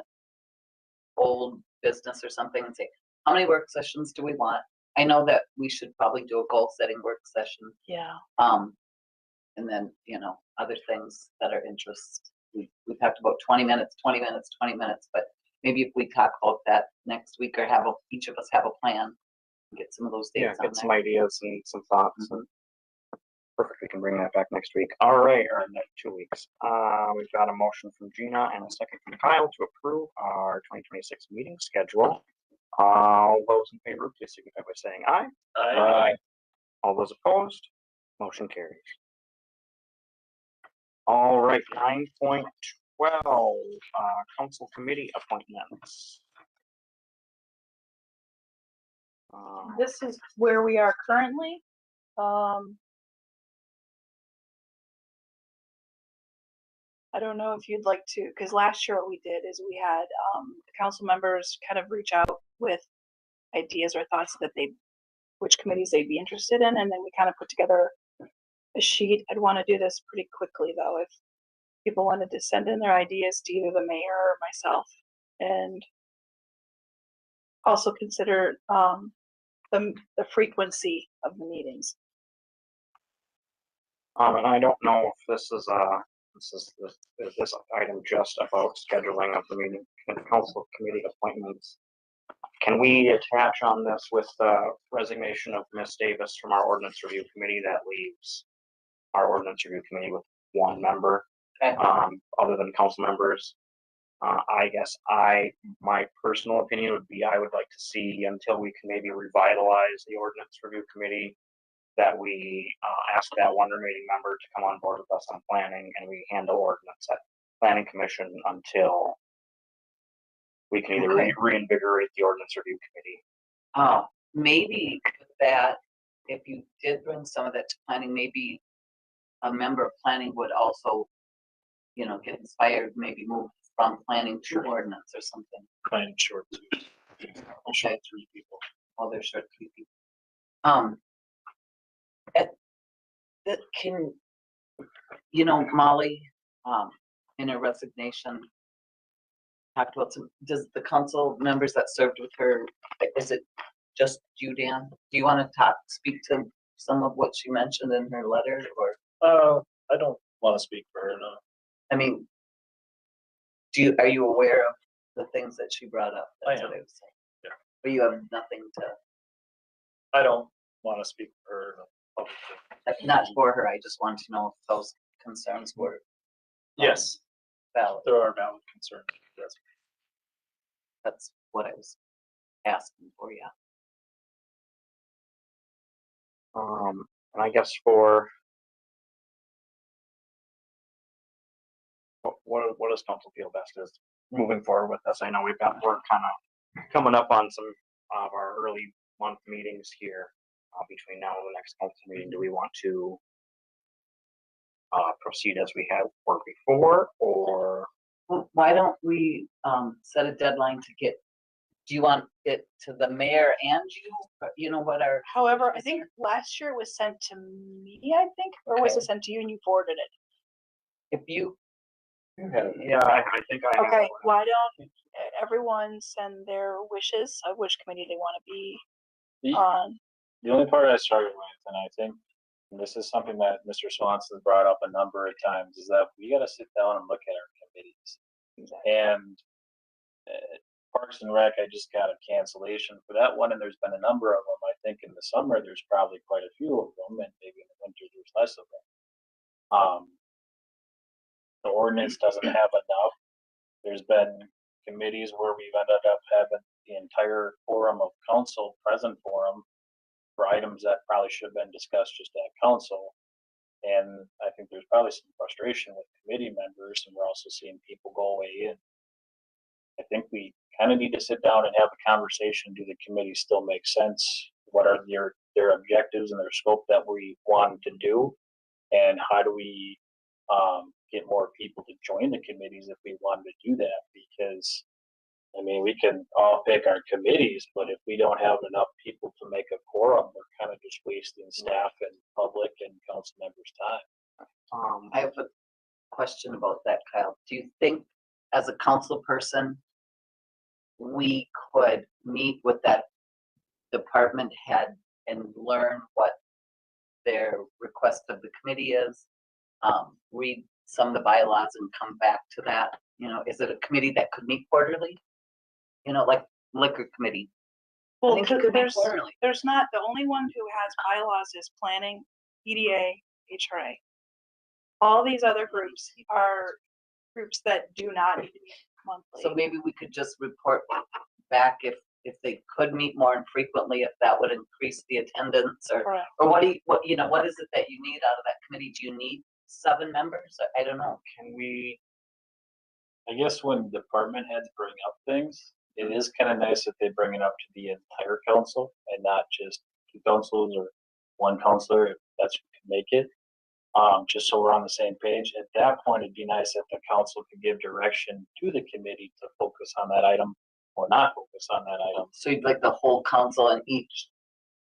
old business or something and say, how many work sessions do we want? I know that we should probably do a goal setting work session. Yeah. And then, other things that are interest. We talked about 20 minutes, 20 minutes, 20 minutes, but maybe if we talk about that next week or each of us have a plan, get some of those Yeah, dates on get some there. ideas and some thoughts and perfect, we can bring that back next week. All right, or next 2 weeks. We've got a motion from Gina and a second from Kyle to approve our 2026 meeting schedule. All those in favor, please signify by saying aye. Aye. All those opposed, motion carries. All right, 9.12, council committee appointments. This is where we are currently. I don't know if you'd like to, because last year what we did is we had the council members kind of reach out with ideas or thoughts that which committees they'd be interested in, and then we kind of put together a sheet. I'd want to do this pretty quickly though, if people wanted to send in their ideas to either the mayor or myself, and also consider the frequency of the meetings. And I don't know if this is this item just about scheduling of the meeting, council committee appointments. Can we attach on this with the resignation of Ms. Davis from our ordinance review committee? That leaves our ordinance review committee with one member, Okay. other than council members. I guess my personal opinion would be I would like to see, until we can maybe revitalize the ordinance review committee, that we ask that one remaining member to come on board with us on planning, and we handle ordinance at planning commission until we can either reinvigorate the ordinance review committee. Maybe with that, if you did bring some of that to planning, maybe a member of planning would also, get inspired, maybe move from planning to ordinance or something. Planning short too. Short 3 people. Oh, they're short 3 people. That can, Molly, in her resignation, talked about does the council members that served with her, is it just you, Dan? Do you want to speak to some of what she mentioned in her letter, or? I don't want to speak for her, no. I mean, are you aware of the things that she brought up? That's what I was saying. Yeah. But you have nothing I don't want to speak for her publicly. not for her, I just want to know if those concerns were Yes, valid. there are valid concerns. Yes. That's what I was asking for, yeah. And I guess for what does council feel best is moving forward with this? I know we're kind of coming up on some of our early month meetings here between now and the next council meeting. Do we want to proceed as we have worked before, or? Well, why don't we set a deadline to get, do you want it to the mayor and you? What are, However, I think last year it was sent to me, or was it sent to you and you forwarded it? if you, Yeah, I think I have. Okay, why don't everyone send their wishes of which committee they want to be on? The only part I started with, and I think this is something that Mr. Swanson brought up a number of times, is that we got to sit down and look at our committees. And Parks and Rec, I just got a cancellation for that one, and there's been a number of them. I think in the summer there's probably quite a few of them, and maybe in the winter there's less of them. The ordinance doesn't have enough. There's been committees where we've ended up having the entire quorum of council present for them for items that probably should have been discussed just at council. And I think there's probably some frustration with committee members, and we're also seeing people go away in. I think we kind of need to sit down and have a conversation. Do the committees still make sense? What are their objectives and their scope that we want to do? And how do we get more people to join the committees if we wanted to do that? Because I mean, we can all pick our committees, but if we don't have enough people to make a quorum, we're kind of just wasting staff and public and council members' time. I have a question about that, Kyle. Do you think as a council person, we could meet with that department head and learn what their request of the committee is. Read some of the bylaws and come back to that. You know, is it a committee that could meet quarterly? You know, like liquor committee. Well, think it could be quarterly. there's not, the only one who has bylaws is planning, EDA, HRA. All these other groups are groups that do not need to meet monthly. So maybe we could just report back if they could meet more infrequently, if that would increase the attendance, Correct. or what you know, what is it that you need out of that committee? Do you need 7 members? I don't know. Can we, I guess when department heads bring up things, it is kind of nice that they bring it up to the entire council and not just 2 councils or 1 counselor, if that's who can make it. Just so we're on the same page. At that point, it'd be nice if the council could give direction to the committee to focus on that item or not focus on that item. So you'd like the whole council and each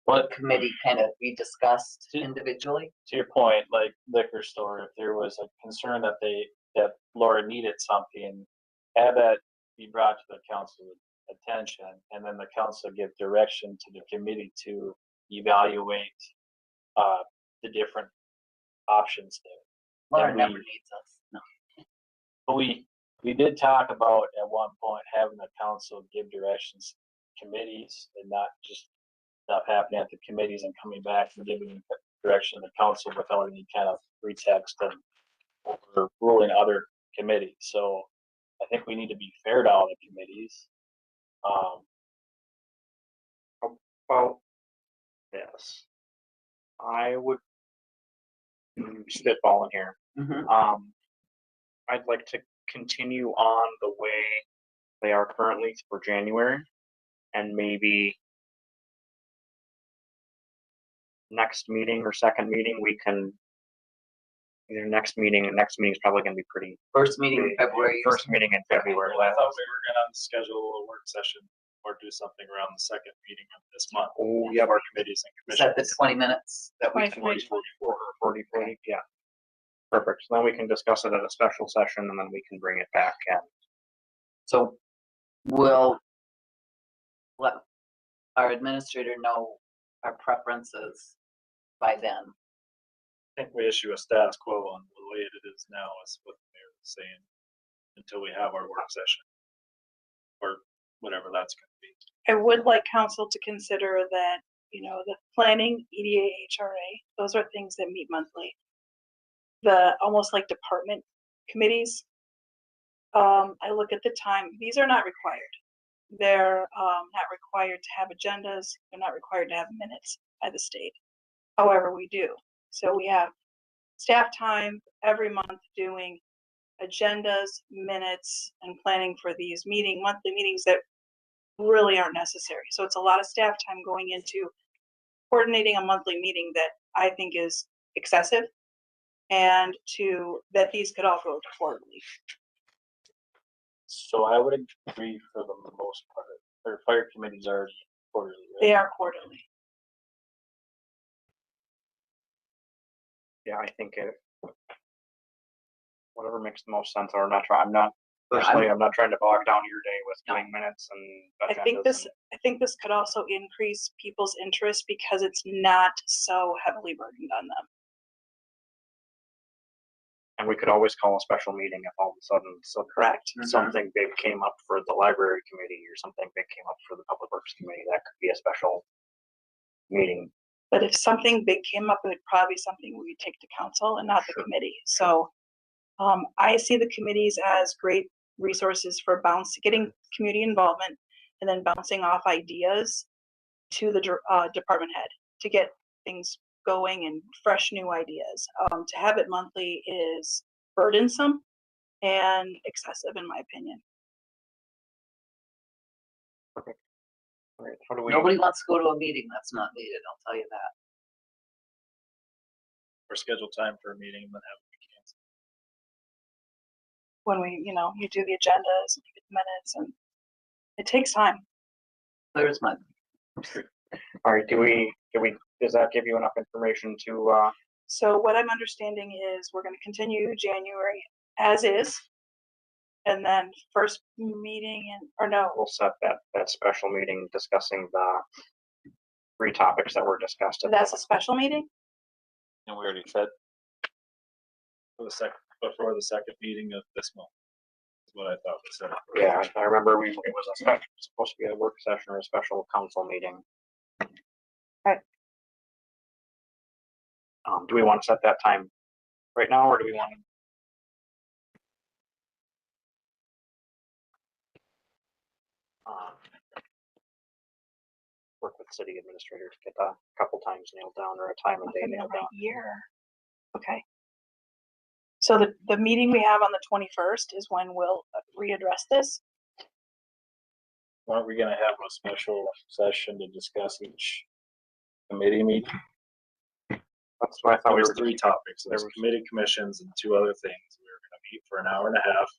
But committee kind of be discussed individually? to your point, like liquor store, if there was a concern that Laura needed something, have that be brought to the council's attention, and then the council give direction to the committee to evaluate the different options there. Laura we- never needs us. No. But we did talk about at one point having the council give directions to committees and not just stuff happening at the committees and coming back and giving direction to the council without any kind of pretext and overruling other committees. So I think we need to be fair to all the committees. Well, yes. I would spitballing here. Mhm. I'd like to continue on the way they are currently for January, and maybe next meeting or second meeting, we can either next meeting is probably gonna be pretty, First meeting in February. first meeting in February. I thought we were gonna schedule a work session or do something around the second meeting of this month. Oh, We yeah, have our committees and Is that the commissions. 20 minutes that we 20, 40, yeah. Perfect. So then we can discuss it at a special session and then we can bring it back and So we'll let our administrator know our preferences by then. I think we issue a status quo on the way it is now, is what the mayor was saying, until we have our work session. Or whatever that's gonna be. I would like council to consider that, you know, the planning, EDA, HRA, those are things that meet monthly. The almost like department committees. I look at the time, these are not required. They're not required to have agendas, they're not required to have minutes by the state. However, we do. So we have staff time every month doing agendas, minutes, and planning for these monthly meetings that really aren't necessary. So it's a lot of staff time going into coordinating a monthly meeting that I think is excessive, and that these could all go to quarterly. So I would agree for the most part. Our fire committees are quarterly, right? They are quarterly. yeah, I think whatever makes the most sense, or I'm not trying to bog down your day with No. doing minutes and I think agendas I think this could also increase people's interest because it's not so heavily burdened on them. and we could always call a special meeting if all of a sudden Correct. something big came up for the library committee or something big came up for the public works committee. That could be a special meeting. But if something big came up, it would probably be something we would take to council and not the Sure. committee. So I see the committees as great resources for getting community involvement and then bouncing off ideas to the department head to get things going and fresh new ideas. To have it monthly is burdensome and excessive in my opinion. All right, how do we? Nobody wants to go to a meeting that's not needed, I'll tell you that. Or schedule time for a meeting and then have it canceled. When you do the agendas and you get the minutes, and it takes time. There's my, All right, does that give you enough information to, So what I'm understanding is we're gonna continue January as is. And then first meeting we'll set that special meeting discussing the 3 topics that were discussed. at That's the- a special meeting? And we already said, For the second, before the second meeting of this month. Is what I thought we said. Yeah, I remember it was supposed to be a work session or a special council meeting. Okay. Do we want to set that time right now, or do we want to? Work with city administrators, get a couple times nailed down, or a time and day Okay, nailed right down. Year. Okay. So the meeting we have on the 21st is when we'll readdress this? aren't we gonna have a special session to discuss each committee meeting? That's what I thought There we was were 3 topics. There was was- committee commissions and 2 other things. We were gonna meet for an hour and a half.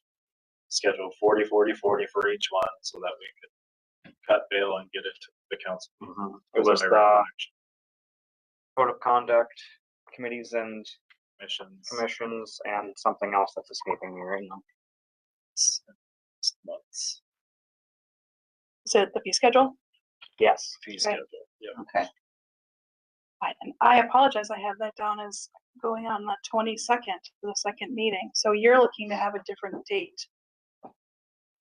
Schedule 40, 40, 40 for each one so that we could cut bail and get it to the council. It was my the recollection. code of conduct, committees and Commissions. commissions, and something else that's escaping me right now. Months. Is it the fee schedule? Yes. Fee Okay. schedule. Yeah. Okay, And I apologize, I have that down as going on the 22nd for the second meeting. So you're looking to have a different date,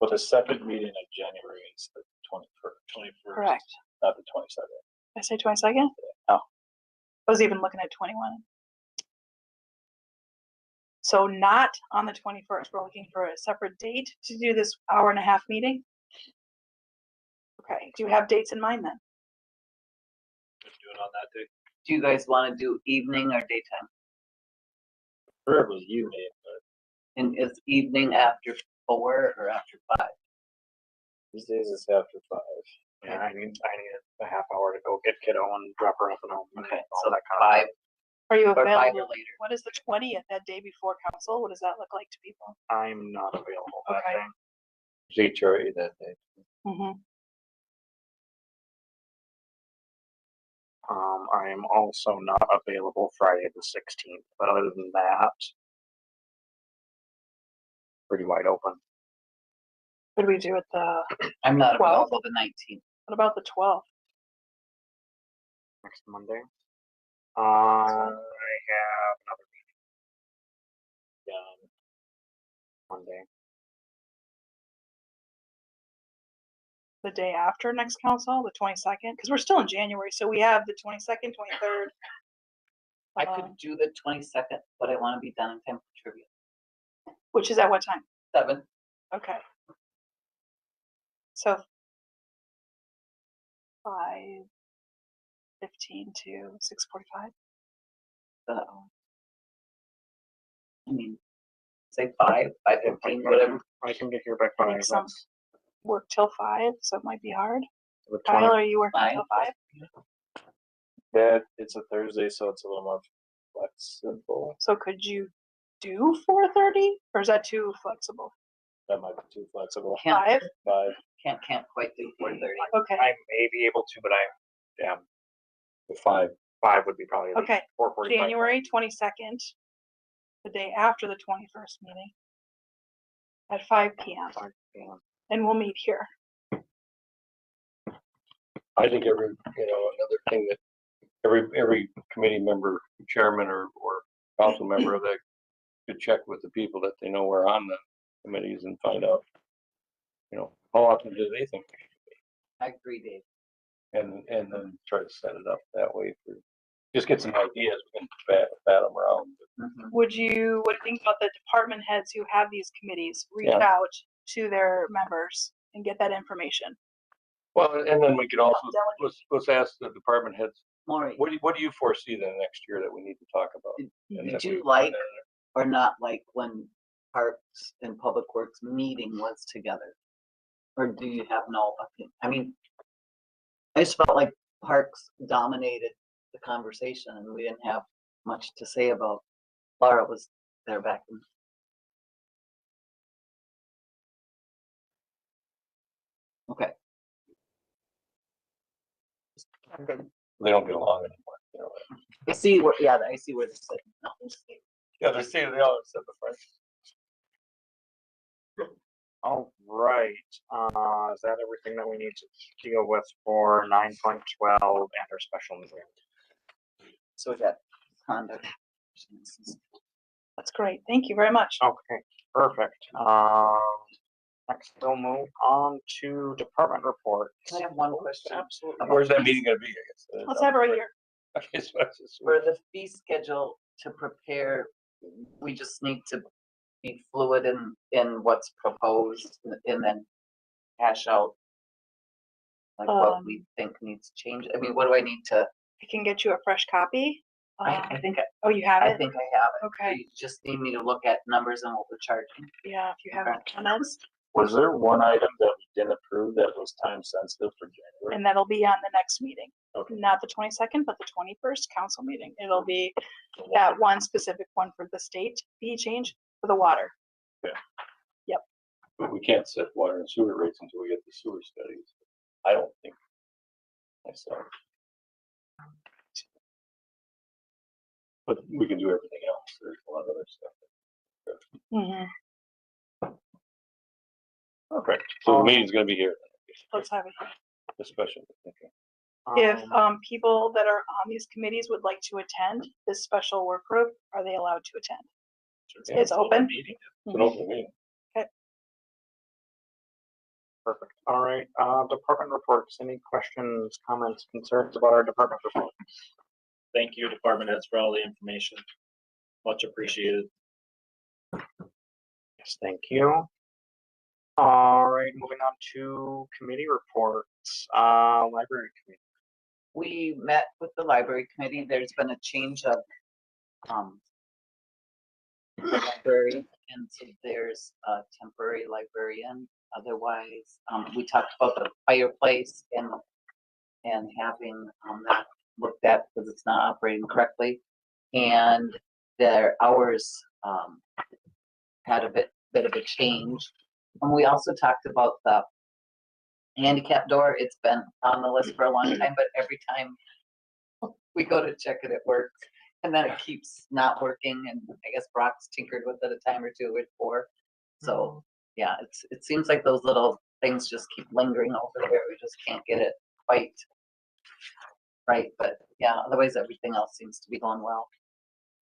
But the second meeting of January is the 21st, 21st. correct? not the 22nd. Did I say 22nd? Oh, I was even looking at 21. So not on the 21st, we're looking for a separate date to do this hour and a half meeting? Okay, do you have dates in mind then? Could do it on that day. do you guys wanna do evening or daytime? Preferably evening, but And is evening after 4 or after 5? these days it's after 5. Yeah, I need a half hour to go get kiddo and drop her off at home. and Okay, all so that kind of 5 Are you or 5 or available? later. What is the 20th, that day before council? What does that look like to people? I'm not available that Okay. day. HRA that day. Mm-hmm. I am also not available Friday the 16th, but other than that, pretty wide open. What do we do at the, I'm not 12? available the 19th. what about the 12th? Next Monday. I have another meeting. Monday. The day after next council, the 22nd? Because we're still in January, so we have the 22nd, 23rd. I could do the 22nd, but I wanna be done in time for trivia. Which is at what time? 7, Okay. So 5:15 to 6:45. so. I mean, say 5, 5:15, whatever. I can get here by I think 5. some That's work till 5, so it might be hard. the Kyle, are you working Fine. till 5? That, it's a Thursday, so it's a little more flexible. So could you do 4:30, or is that too flexible? That might be too flexible. Can't, 5? 5, can't quite do 4:30. Okay, I may be able to, but to 5. 5 would be probably the okay. 4:45. January 22nd, the day after the 21st meeting, at 5 p.m. 5 p.m. And we'll meet here. I think another thing that every committee member, chairman or council member of that could check with the people that they know are on the committees and find out, how often do they think they should be? I agree, Dave. And then try to set it up that way for, just get some ideas, we can bat them around. Mhm. What do you think about the department heads who have these committees reach Yeah. out to their members and get that information? Well, and then we could also, let's ask the department heads, Maureen, what do you foresee the next year that we need to talk about? And did if we you find like that- or not like when Parks and Public Works meeting was together? Or do you have no opinion? I mean, I just felt like Parks dominated the conversation and we didn't have much to say about. Laura was there back then. Okay, They don't get along anymore, I see where, yeah, I see where this is. No, Yeah, they all said the French. All right. right, is that everything that we need to deal with for 9.12 and our special meeting? So we got conduct. That's great. Thank you very much. Okay, perfect. Next we'll move on to department reports. Can I have one question? Absolutely. Where's that meeting gonna be, I guess? Let's have it right here. Okay, so that's just- For the fee schedule to prepare, we just need to be fluid in what's proposed and then hash out like what we think needs change. I mean, what do I need to, I can get you a fresh copy. I think, Oh, you have I it? think I have it. Okay. You just need me to look at numbers and what we're charging. Yeah, if you have any comments, Was there one item that we didn't approve that was time sensitive for January? and that'll be on the next meeting. Okay. Not the 22nd, but the 21st council meeting. It'll be that one specific one for the state fee change for the water. But we can't set water and sewer rates until we get the sewer studies. I don't think. Myself. But we can do everything else. There's a lot of other stuff. Mhm. Okay, so the meeting's gonna be here, Let's have it. the special, okay. If people that are on these committees would like to attend this special work group, are they allowed to attend? It's open. Meeting. It's an open meeting. Perfect. All right, department reports. Any questions, comments, concerns about our department reports? Thank you, department heads, for all the information. Much appreciated. Yes, thank you. All right, moving on to committee reports. Library committee. We met with the library committee. There's been a change of the library, and so there's a temporary librarian. Otherwise, we talked about the fireplace and having that looked at because it's not operating correctly. And their hours had a bit of a change. And we also talked about the handicap door. It's been on the list for a long time, but every time we go to check it, it works. And then it keeps not working. And I guess Brock's tinkered with it a time or two before. So yeah, it seems like those little things just keep lingering over there. We just can't get it quite right. But yeah, otherwise everything else seems to be going well.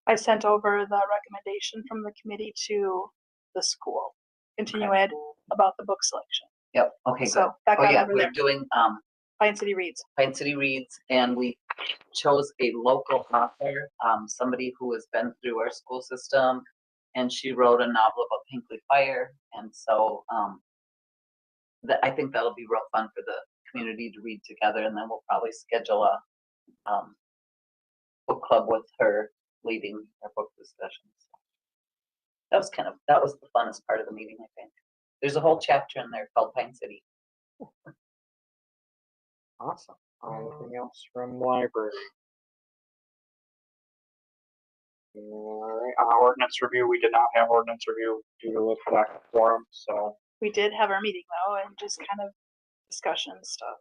I sent over the recommendation from the committee to the school, continue ed, about the book selection. Yep, okay, good. So that Oh got yeah, over we're there. doing Pine City Reads. Pine City Reads, and we chose a local author, somebody who has been through our school system, and she wrote a novel about Hinkley Fire, and so I think that'll be real fun for the community to read together, and then we'll probably schedule a book club with her leading our book discussions. That was the funnest part of the meeting, I think. There's a whole chapter in there called Pine City. Awesome. Anything else from library? All right, ordinance review. We did not have ordinance review due to a lack of quorum, so We did have our meeting though, and just kind of discussion stuff.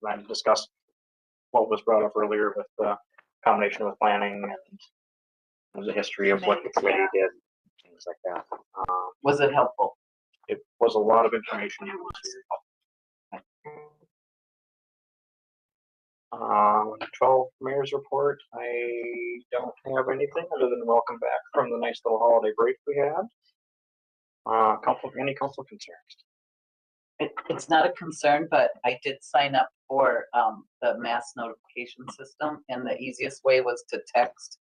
I discussed what was brought up earlier with the combination with planning and the history of what the committee did, things like that. Was it helpful? It was a lot of information. 12 mayor's report. I don't have anything other than welcome back from the nice little holiday break we had. Any council concerns? It's not a concern, but I did sign up for the mass notification system, and the easiest way was to text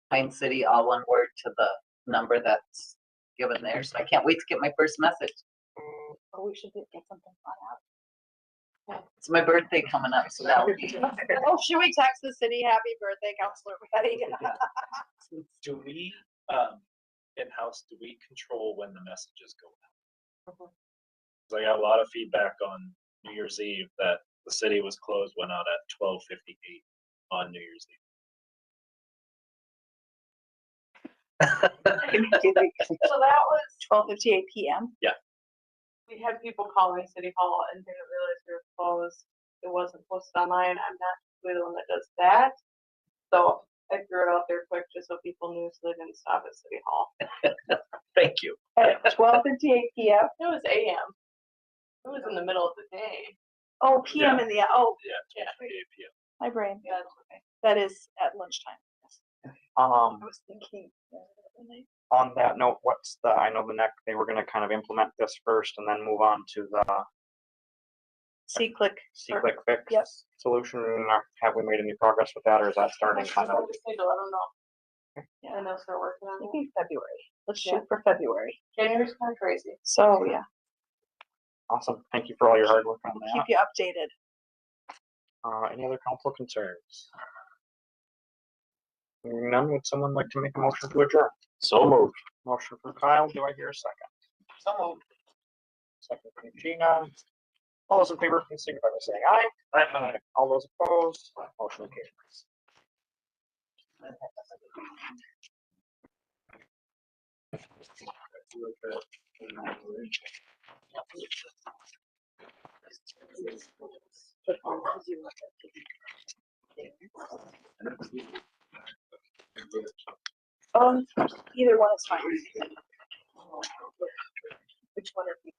Pine City, all one word, to the number that's given there. So I can't wait to get my first message. Or we should get something fun out. It's my birthday coming up, so that would be. Oh, should we text the city, happy birthday, Counselor Betty? Do we, in-house, do we control when the messages go out? 'Cause I got a lot of feedback on New Year's Eve that the city was closed, went out at 12:58 on New Year's Eve. So that was, 12:58 PM. we had people calling City Hall and didn't realize we were closed. It wasn't posted online. I'm not really the one that does that. So I threw it out there quick just so people knew so they didn't stop at City Hall. Thank you. at 12:58 PM. It was AM. It was in the middle of the day. Oh, PM in the, oh, Yeah, 8 p.m. my brain. That's okay. That is at lunchtime. I was thinking. On that note, what's the, I know the next, they were gonna kind of implement this first and then move on to the C-click. C-click fix Yep. solution. Have we made any progress with that, or is that starting kind of? I just need to let them know. Yeah. And they'll start working on it. Maybe February. Let's Yeah. shoot for February. January's kind of crazy. So, yeah, Awesome. Thank you for all your hard work on keep that. you updated. Any other council concerns? Hearing none, would someone like to make a motion to adjourn? So moved. Motion from Kyle. Do I hear a second? So moved. Second from Gina. All those in favor, please signify by saying aye. Aye. All those opposed, motion carries. Either one is fine. Which one are you?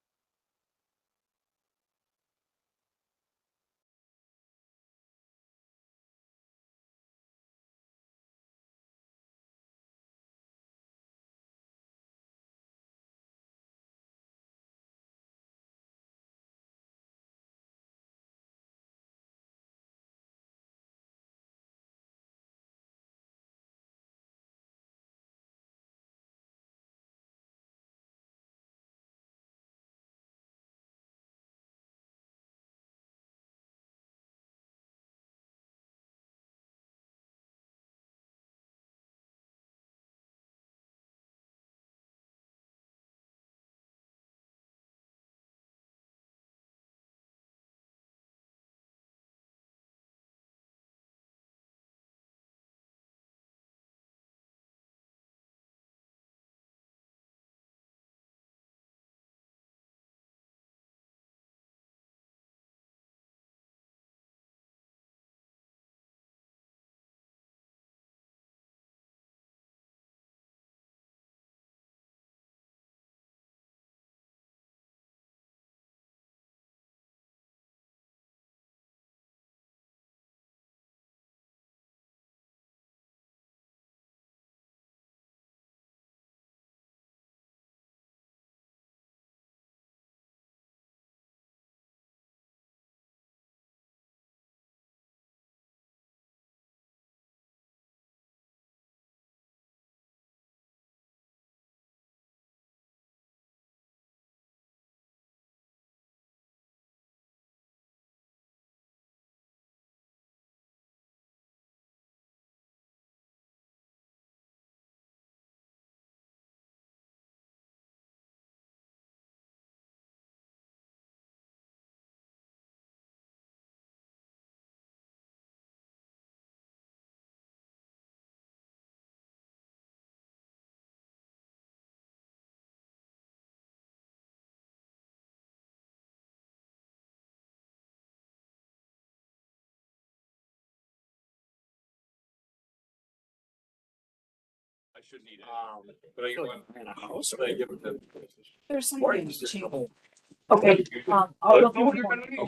I shouldn't eat it. But I in a house, but I give it to. There's something. Okay. I'll look into it.